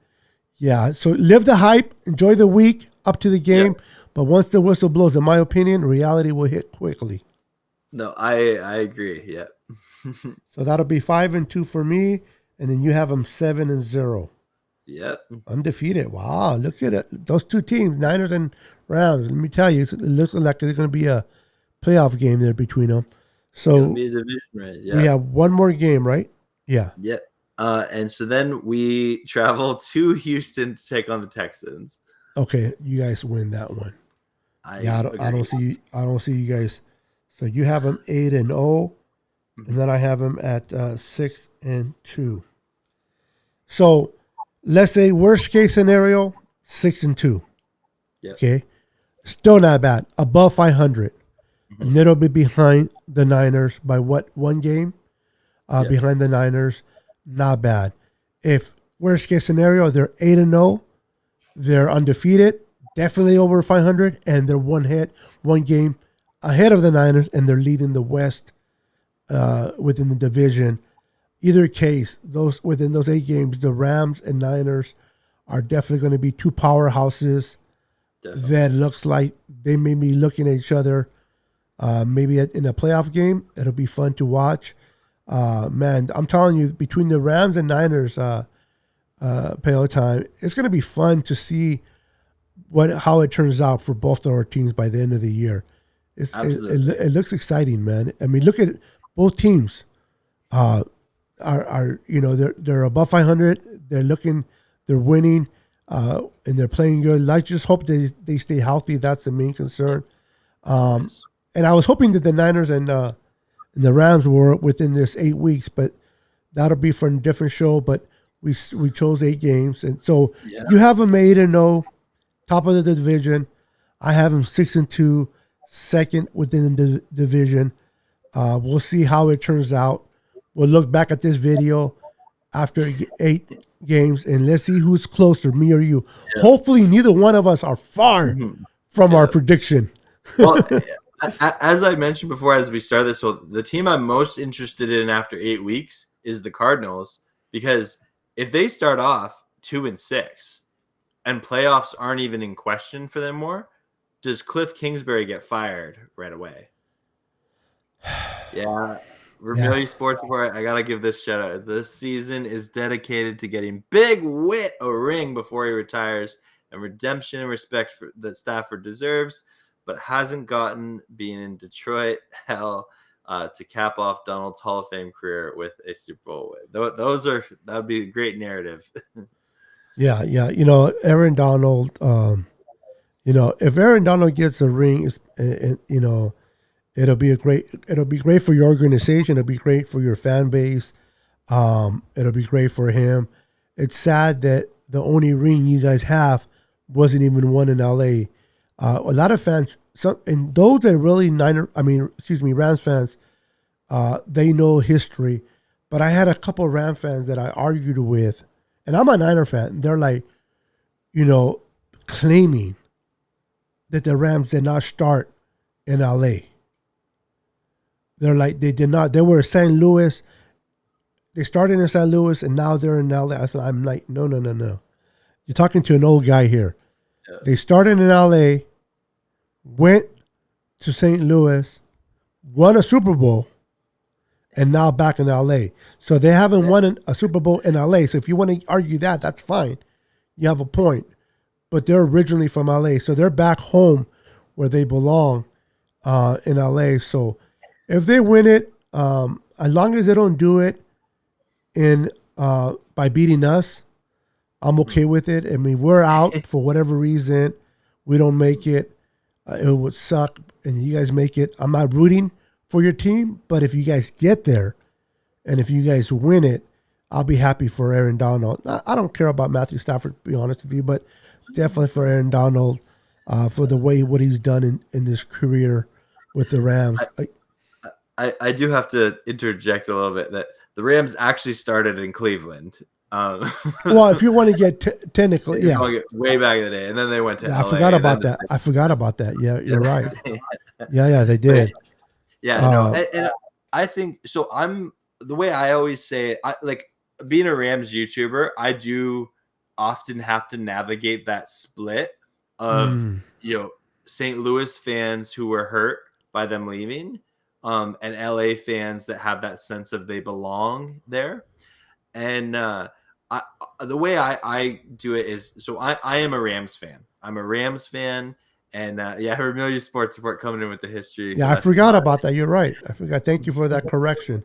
yeah. So live the hype, enjoy the week up to the game, but once the whistle blows, in my opinion, reality will hit quickly. No, I agree. Yeah. So that'll be 5-2 for me, and then you have them 7-0. Yep. Undefeated. Wow, look at it. Those two teams, Niners and Rams. Let me tell you, it looks like there's going to be a playoff game there between them. So be a division race. Yeah. We have one more game, right? Yeah. Yep. And so then we travel to Houston to take on the Texans. Okay, you guys win that one. I don't see you guys. So you have them 8-0, and then I have them at 6-2. So let's say worst case scenario, 6-2. Yep. Okay, still not bad. Above 500, and it'll be behind the Niners by what, one game? Behind the Niners, not bad. If worst case scenario, they're 8-0, they're undefeated, definitely over 500, and they're one game ahead of the Niners, and they're leading the West within the division. Either case, within those 8 games, the Rams and Niners are definitely going to be two powerhouses that looks like they may be looking at each other Maybe in a playoff game, it'll be fun to watch. Man, I'm telling you, between the Rams and Niners, Payo time, it's going to be fun to see how it turns out for both of our teams by the end of the year. Absolutely. It looks exciting, man. I mean, look at both teams. Are they're above 500. They're winning, and they're playing good. Let's just hope they stay healthy. That's the main concern. Yes. And I was hoping that the Niners and the Rams were within this 8 weeks, but that'll be for a different show. But we chose 8 games, and so Yeah. you have them 8-0, top of the division. I have them 6-2, second within the division. We'll see how it turns out. We'll look back at this video after 8 games and let's see who's closer, me or you. Yeah. Hopefully, neither one of us are far from our prediction. Well, as I mentioned before, as we start this, so the team I'm most interested in after 8 weeks is the Cardinals, because if they start off 2-6 and playoffs aren't even in question for them more, does Cliff Kingsbury get fired right away? Yeah. Vermilion Sports Report, I gotta give this shout out. This season is dedicated to getting Big Wit a ring before he retires, and redemption and respect that Stafford deserves, but hasn't gotten, being in Detroit. Hell, to cap off Donald's Hall of Fame career with a Super Bowl win. That would be a great narrative. Yeah. Aaron Donald. If Aaron Donald gets a ring, it'll be great for your organization. It'll be great for your fan base. It'll be great for him. It's sad that the only ring you guys have wasn't even one in LA. A lot of fans, and those that are really Rams fans, they know history. But I had a couple of Rams fans that I argued with, and I'm a Niner fan. They're like, claiming that the Rams did not start in LA. They're like, they did not. They were in St. Louis. They started in St. Louis, and now they're in LA. I'm like, no. You're talking to an old guy here. Yeah. They started in LA, went to St. Louis, won a Super Bowl, and now back in LA. So they haven't won a Super Bowl in LA. So if you want to argue that, that's fine. You have a point. But they're originally from LA. So they're back home where they belong in LA. So if they win it, as long as they don't do it by beating us, I'm okay with it. I mean, we're out for whatever reason. We don't make it. It would suck, and you guys make it. I'm not rooting for your team, but if you guys get there, and if you guys win it, I'll be happy for Aaron Donald. I don't care about Matthew Stafford, to be honest with you, but definitely for Aaron Donald for what he's done in his career with the Rams. I do have to interject a little bit that the Rams actually started in Cleveland. Well, if you want to get technically, yeah, way back in the day, and then they went to. I LA, forgot about that. I forgot about that. Yeah, you're right. Yeah, they did. Yeah, and I think so. The way I always say it, like being a Rams YouTuber, I do often have to navigate that split of St. Louis fans who were hurt by them leaving, and LA fans that have that sense of they belong there. And the way I do it is, so I am a Rams fan. I'm a Rams fan. And Vermilion Sports Report coming in with the history. Yeah, I forgot about that. You're right. I forgot. Thank you for that correction.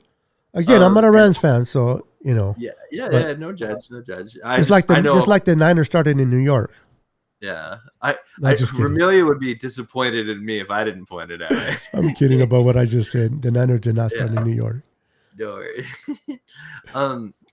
Again, I'm not a Rams fan, so Yeah. No judge. Just like the Niners started in New York. Yeah, Vermilion would be disappointed in me if I didn't point it out. I'm kidding about what I just said. The Niners did not start in New York. Don't worry.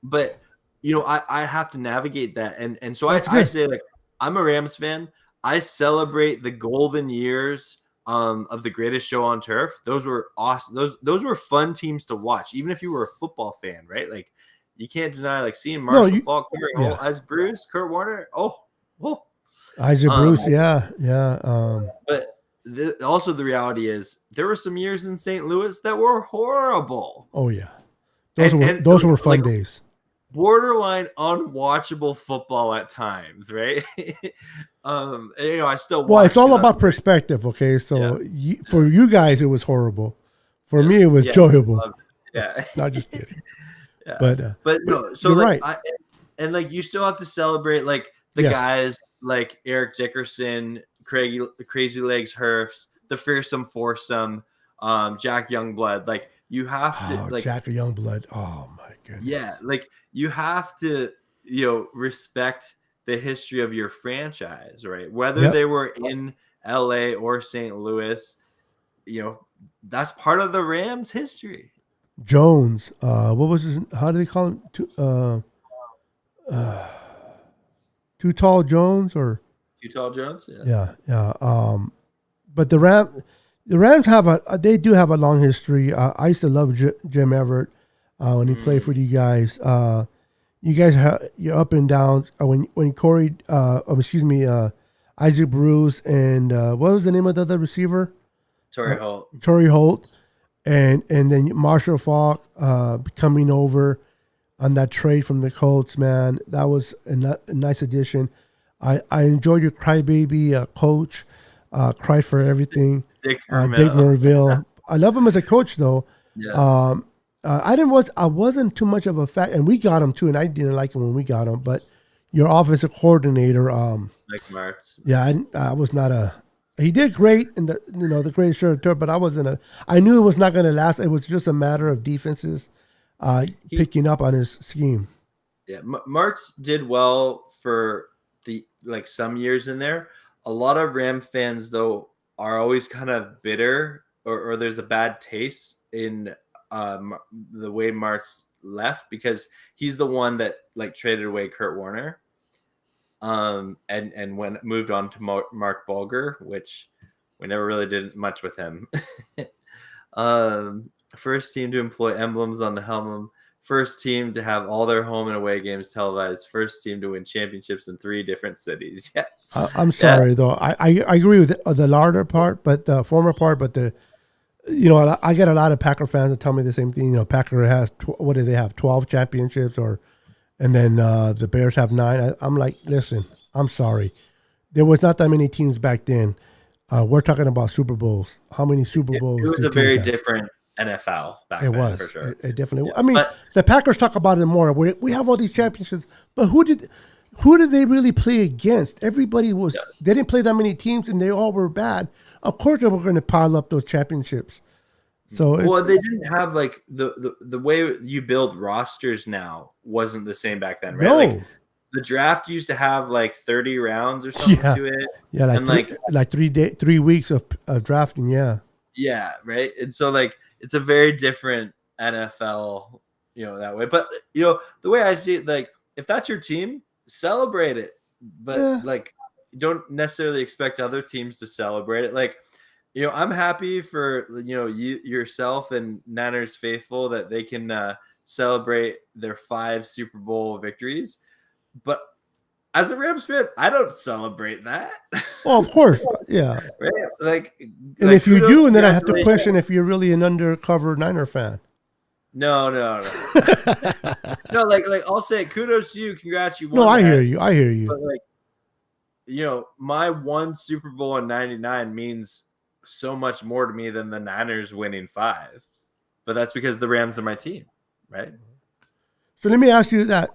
But I have to navigate that, and so I say, like, I'm a Rams fan. I celebrate the golden years of the greatest show on turf. Those were awesome. Those were fun teams to watch, even if you were a football fan, right? Like, you can't deny, like, seeing Marshall Faulk, as Bruce, Kurt Warner. Isaac Bruce, yeah. But also the reality is there were some years in St. Louis that were horrible. Oh yeah, those were fun days. borderline unwatchable football at times, right? I still Well, watch it's all because about perspective, okay? yeah, So for you guys, it was horrible. For yeah, me, it was yeah, enjoyable. yeah, Not just kidding. yeah. But But but no, so you're like right. and like you still have to celebrate like the Yes. guys like Eric Dickerson, Crazy Legs Hurfs, the Fearsome Foursome, Jack Youngblood. Like you have to Oh, like Jack of Youngblood. Oh my yeah, goodness. like you have to respect the history of your franchise, right? Whether Yep. they were in LA or St. Louis, that's part of the Rams history. Jones. What was his? How do they call him? Too tall Jones or Utah Jones, yeah. yeah, yeah. But the Rams have they do have a long history. I used to love Jim Everett when he played for you guys. You guys have your up and downs. When Corey, excuse me, Isaac Bruce and what was the name of the other receiver? Torrey Holt. Torrey Holt, and then Marshall Falk coming over on that trade from the Colts. Man, that was a nice addition. I enjoyed your crybaby coach, cried for everything. Dick Dave Vermeil. Norville. I love him as a coach though. Yeah. I wasn't too much of a fan, and we got him too, and I didn't like him when we got him. But your offensive coordinator, Like Martz. yeah, I was not a. He did great in the greatest show tour, but I wasn't a. I knew it was not going to last. It was just a matter of defenses picking up on his scheme. Yeah, Martz did well for the some years in there. A lot of Ram fans though are always kind of bitter, or there's a bad taste in the way Martz left because he's the one that traded away Kurt Warner, and when moved on to Mark Bulger, which we never really did much with him. First team to employ emblems on the helmet. First team to have all their home and away games televised. First team to win championships in 3 different cities. Yeah, I'm sorry though. I agree with the latter part, but the former part, but I get a lot of Packer fans that tell me the same thing. Packer has what do they have? 12 championships, and then the Bears have 9. I'm like, listen, I'm sorry. There was not that many teams back then. We're talking about Super Bowls. How many Super Bowls? It was did a teams very have? different NFL back It then, was. for sure. It definitely. Yeah. I mean, But the Packers talk about it more. We have all these championships, but who did they really play against? Everybody was. yeah. They didn't play that many teams, and they all were bad. Of course, they were going to pile up those championships. So Well, they didn't have the way you build rosters now wasn't the same back then, right? no, Like the draft used to have 30 rounds or something yeah, to it. yeah, And like 3 weeks of drafting. Yeah, yeah, right. And so it's a very different NFL, that way. But the way I see it, if that's your team, celebrate it. But yeah. you don't necessarily expect other teams to celebrate it. I'm happy for yourself and Niners faithful that they can celebrate their 5 Super Bowl victories. But as a Rams fan, I don't celebrate that. Well, of course, yeah. Right? And if you do, and then I have to congratulations. question if you're really an undercover Niner fan. No. No, I'll say kudos to you, congrats, you won. No, I that. hear you. I hear you. But my 1 Super Bowl in '99 means so much more to me than the Niners winning 5. But that's because the Rams are my team, right? So let me ask you that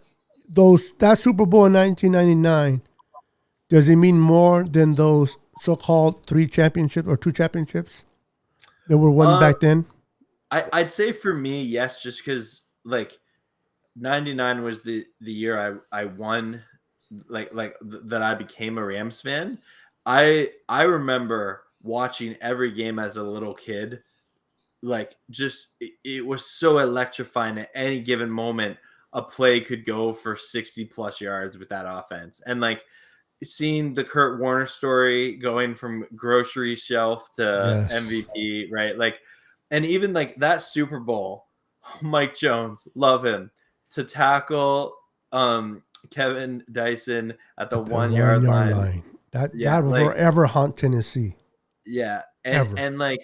Super Bowl in 1999, does it mean more than those so-called 3 championships or 2 championships that were won back then? I'd say for me, yes, just because '99 was the year I won, that I became a Rams fan. I remember watching every game as a little kid. It was so electrifying. At any given moment, a play could go for 60 plus yards with that offense, and seeing the Kurt Warner story going from grocery shelf to Yes. MVP, right? And even that Super Bowl, Mike Jones, love him, to tackle Kevin Dyson at the 1 yard line. That will forever haunt Tennessee. Yeah. Ever. And I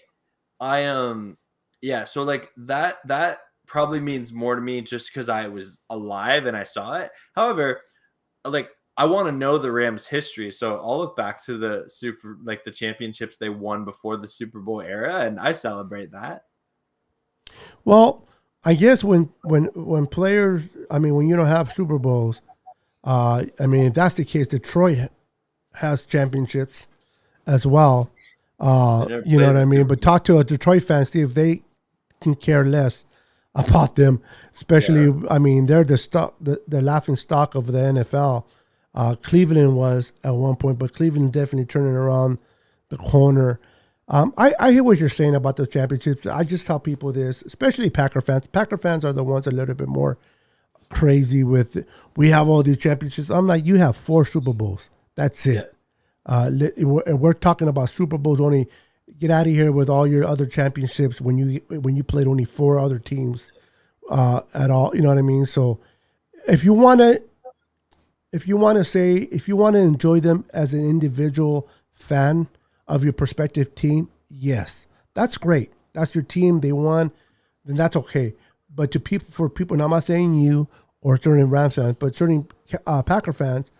yeah, so that probably means more to me just because I was alive and I saw it. However, like I want to know the Rams' history, so I'll look back to the championships they won before the Super Bowl era, and I celebrate that. Well, I guess when players, I mean, when you don't have Super Bowls, I mean, if that's the case, Detroit has championships as well. You know what I mean? But talk to a Detroit fan, see if they can care less about them. Especially, I mean, they're the laughing stock of the NFL. Cleveland was at one point, but Cleveland definitely turning around the corner. I hear what you're saying about those championships. I just tell people this, especially Packer fans. Packer fans are the ones a little bit more crazy with, we have all these championships. I'm like, you have 4 Super Bowls. That's it. We're talking about Super Bowls only. Get out of here with all your other championships when you played only 4 other teams at all. You know what I mean? So if you want to enjoy them as an individual fan of your prospective team, yes, that's great. That's your team. They won, then that's okay. But for people, and I'm not saying you or certain Rams fans, but certain Packer fans,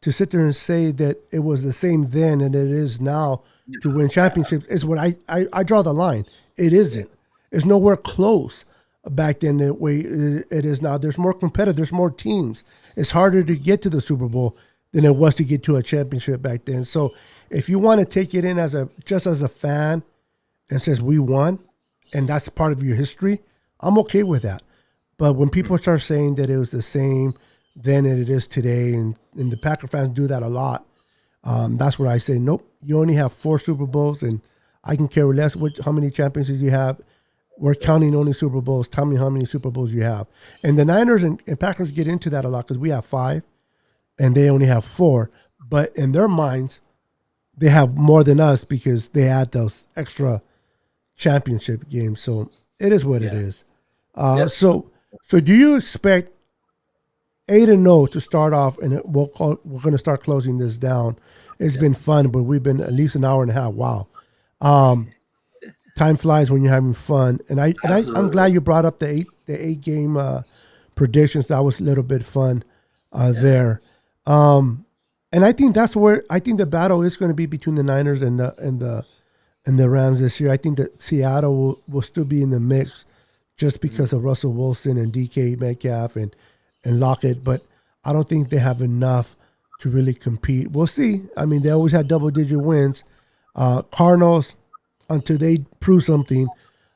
to sit there and say that it was the same then and it is now to win championships is what I draw the line. It isn't. It's nowhere close back then the way it is now. There's more competitive. There's more teams. It's harder to get to the Super Bowl than it was to get to a championship back then. So if you want to take it in just as a fan and says we won and that's part of your history, I'm okay with that. But when people start saying that it was the same then and it is today, and the Packer fans do that a lot, that's where I say, nope, you only have 4 Super Bowls, and I can care less how many championships you have. We're counting only Super Bowls. Tell me how many Super Bowls you have. And the Niners and Packers get into that a lot because we have 5, and they only have 4. But in their minds, they have more than us because they had those extra championship games. So it is what it is. So do you expect 8-0 to start off, and we're going to start closing this down. It's been fun, but we've been at least an hour and a half. Wow. Time flies when you're having fun. And I'm glad you brought up the 8 game predictions. That was a little bit fun there. And I think that's where the battle is going to be between the Niners and the Rams this year. I think that Seattle will still be in the mix just because of Russell Wilson and DK Metcalf and Lockett, but I don't think they have enough to really compete. We'll see. I mean, they always had double-digit wins. Cardinals, until they prove something,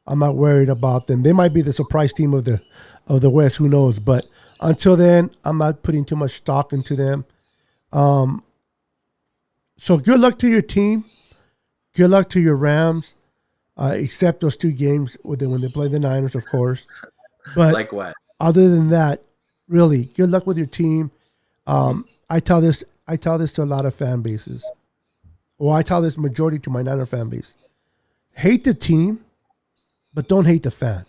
I'm not worried about them. They might be the surprise team of the West. Who knows? But until then, I'm not putting too much stock into them. So good luck to your team. Good luck to your Rams, except those 2 games when they play the Niners, of course. But like what? Other than that, really, good luck with your team. I tell this to a lot of fan bases. Or I tell this majority to my Niner fan base. Hate the team, but don't hate the fan.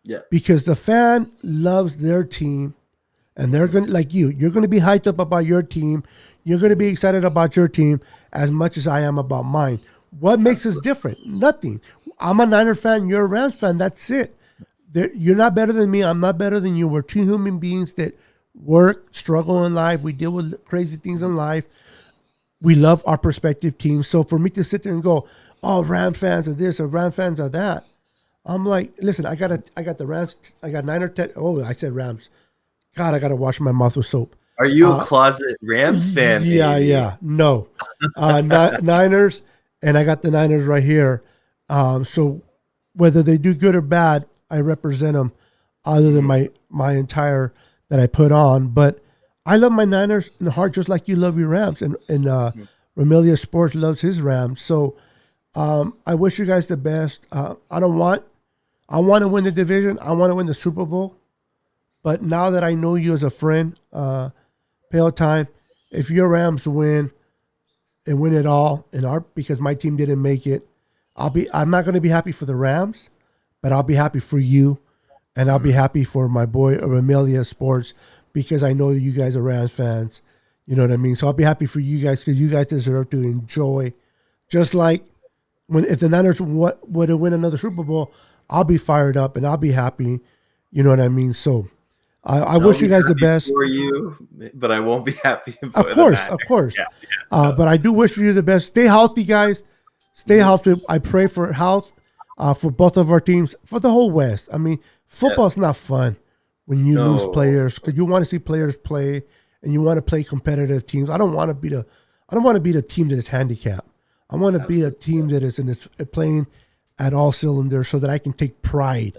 Yeah. Because the fan loves their team, and they're going to, like you're going to be hyped up about your team. You're going to be excited about your team as much as I am about mine. What makes us different? Nothing. I'm a Niner fan. You're a Rams fan. That's it. You're not better than me. I'm not better than you. We're 2 human beings that work, struggle in life. We deal with crazy things in life. We love our prospective teams. So for me to sit there and go, oh, Rams fans are this or Rams fans are that, I'm like, listen, I got the Rams. I got Niner. I said Rams. God, I got to wash my mouth with soap. Are you a closet Rams fan? Yeah. No. Niners, and I got the Niners right here. So whether they do good or bad, I represent them other than my entire that I put on. But I love my Niners in the heart just like you love your Rams. And Ramelia Sports loves his Rams. So I wish you guys the best. I want to win the division. I want to win the Super Bowl. But now that I know you as a friend, Payo time, if your Rams win and win it all, because my team didn't make it, I'm not going to be happy for the Rams, but I'll be happy for you, and I'll be happy for my boy Ramelia Sports because I know you guys are Rams fans. You know what I mean? So I'll be happy for you guys because you guys deserve to enjoy. Just like if the Niners would win another Super Bowl, I'll be fired up and I'll be happy. You know what I mean? So I I'll wish you be guys the happy best. for you, but I won't be happy for Of the course, Niners. of course. Yeah. But I do wish you the best. Stay healthy, guys. Stay healthy. I pray for health for both of our teams, for the whole West. I mean, football's not fun when you lose No. players because you want to see players play and you want to play competitive teams. I don't want to be the team that is handicapped. I want to be a team that is playing at all cylinders so that I can take pride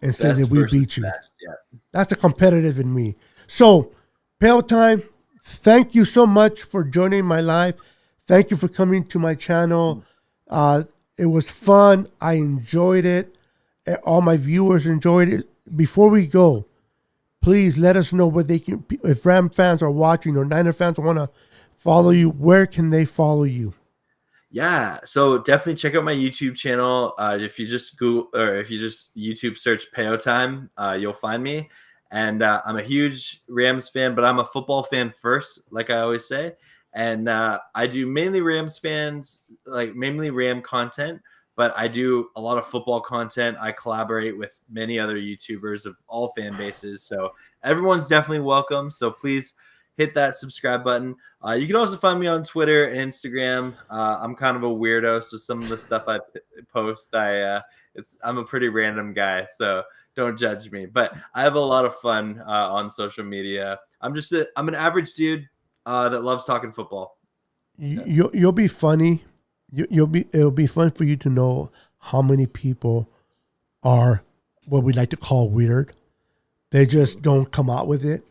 and say Best that we versus beat you. best, yeah. That's the competitive in me. So, Payo time, thank you so much for joining my live. Thank you for coming to my channel. It was fun. I enjoyed it. All my viewers enjoyed it. Before we go, please let us know where they can, if Ram fans are watching or Niner fans want to follow you, where can they follow you? Yeah, so definitely check out my YouTube channel. If you just Google or if you just YouTube search Payo Time, you'll find me. And I'm a huge Rams fan, but I'm a football fan first, like I always say. And I do mainly Rams fans, like mainly Ram content, but I do a lot of football content. I collaborate with many other YouTubers of all fan bases, so everyone's definitely welcome. So please hit that subscribe button. You can also find me on Twitter and Instagram. I'm kind of a weirdo, so some of the stuff I post, I'm a pretty random guy, so don't judge me. But I have a lot of fun on social media. I'm an average dude that loves talking football. You'll be funny. It'll be fun for you to know how many people are what we like to call weird. They just don't come out with it.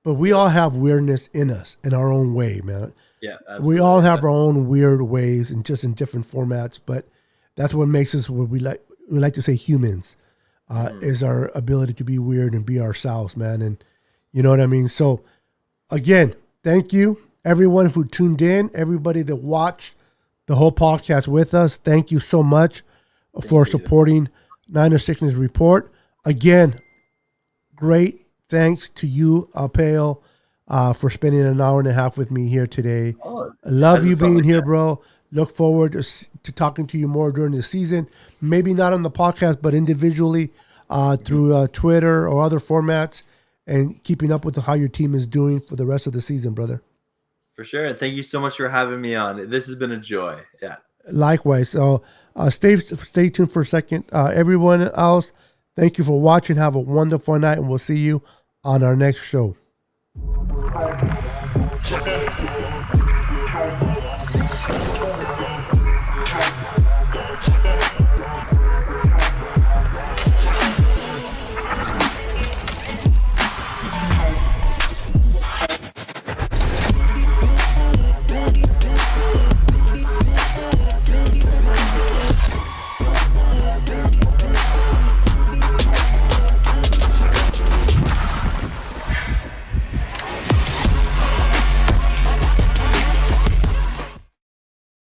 But we all have weirdness in us in our own way, man. Yeah, absolutely. We all have our own weird ways and just in different formats. But that's what makes us what we like to say humans is our ability to be weird and be ourselves, man. And you know what I mean? So again, thank you everyone who tuned in, everybody that watched the whole podcast with us. Thank you so much for supporting Niner Sickness Report. Again, great thanks to you, Payo, for spending an hour and a half with me here today. I love you being here, bro. Look forward to talking to you more during the season. Maybe not on the podcast, but individually through Twitter or other formats, and keeping up with how your team is doing for the rest of the season, brother. For sure. And thank you so much for having me on. This has been a joy. Yeah. Likewise. So stay tuned for a second. Everyone else, thank you for watching. Have a wonderful night, and we'll see you on our next show.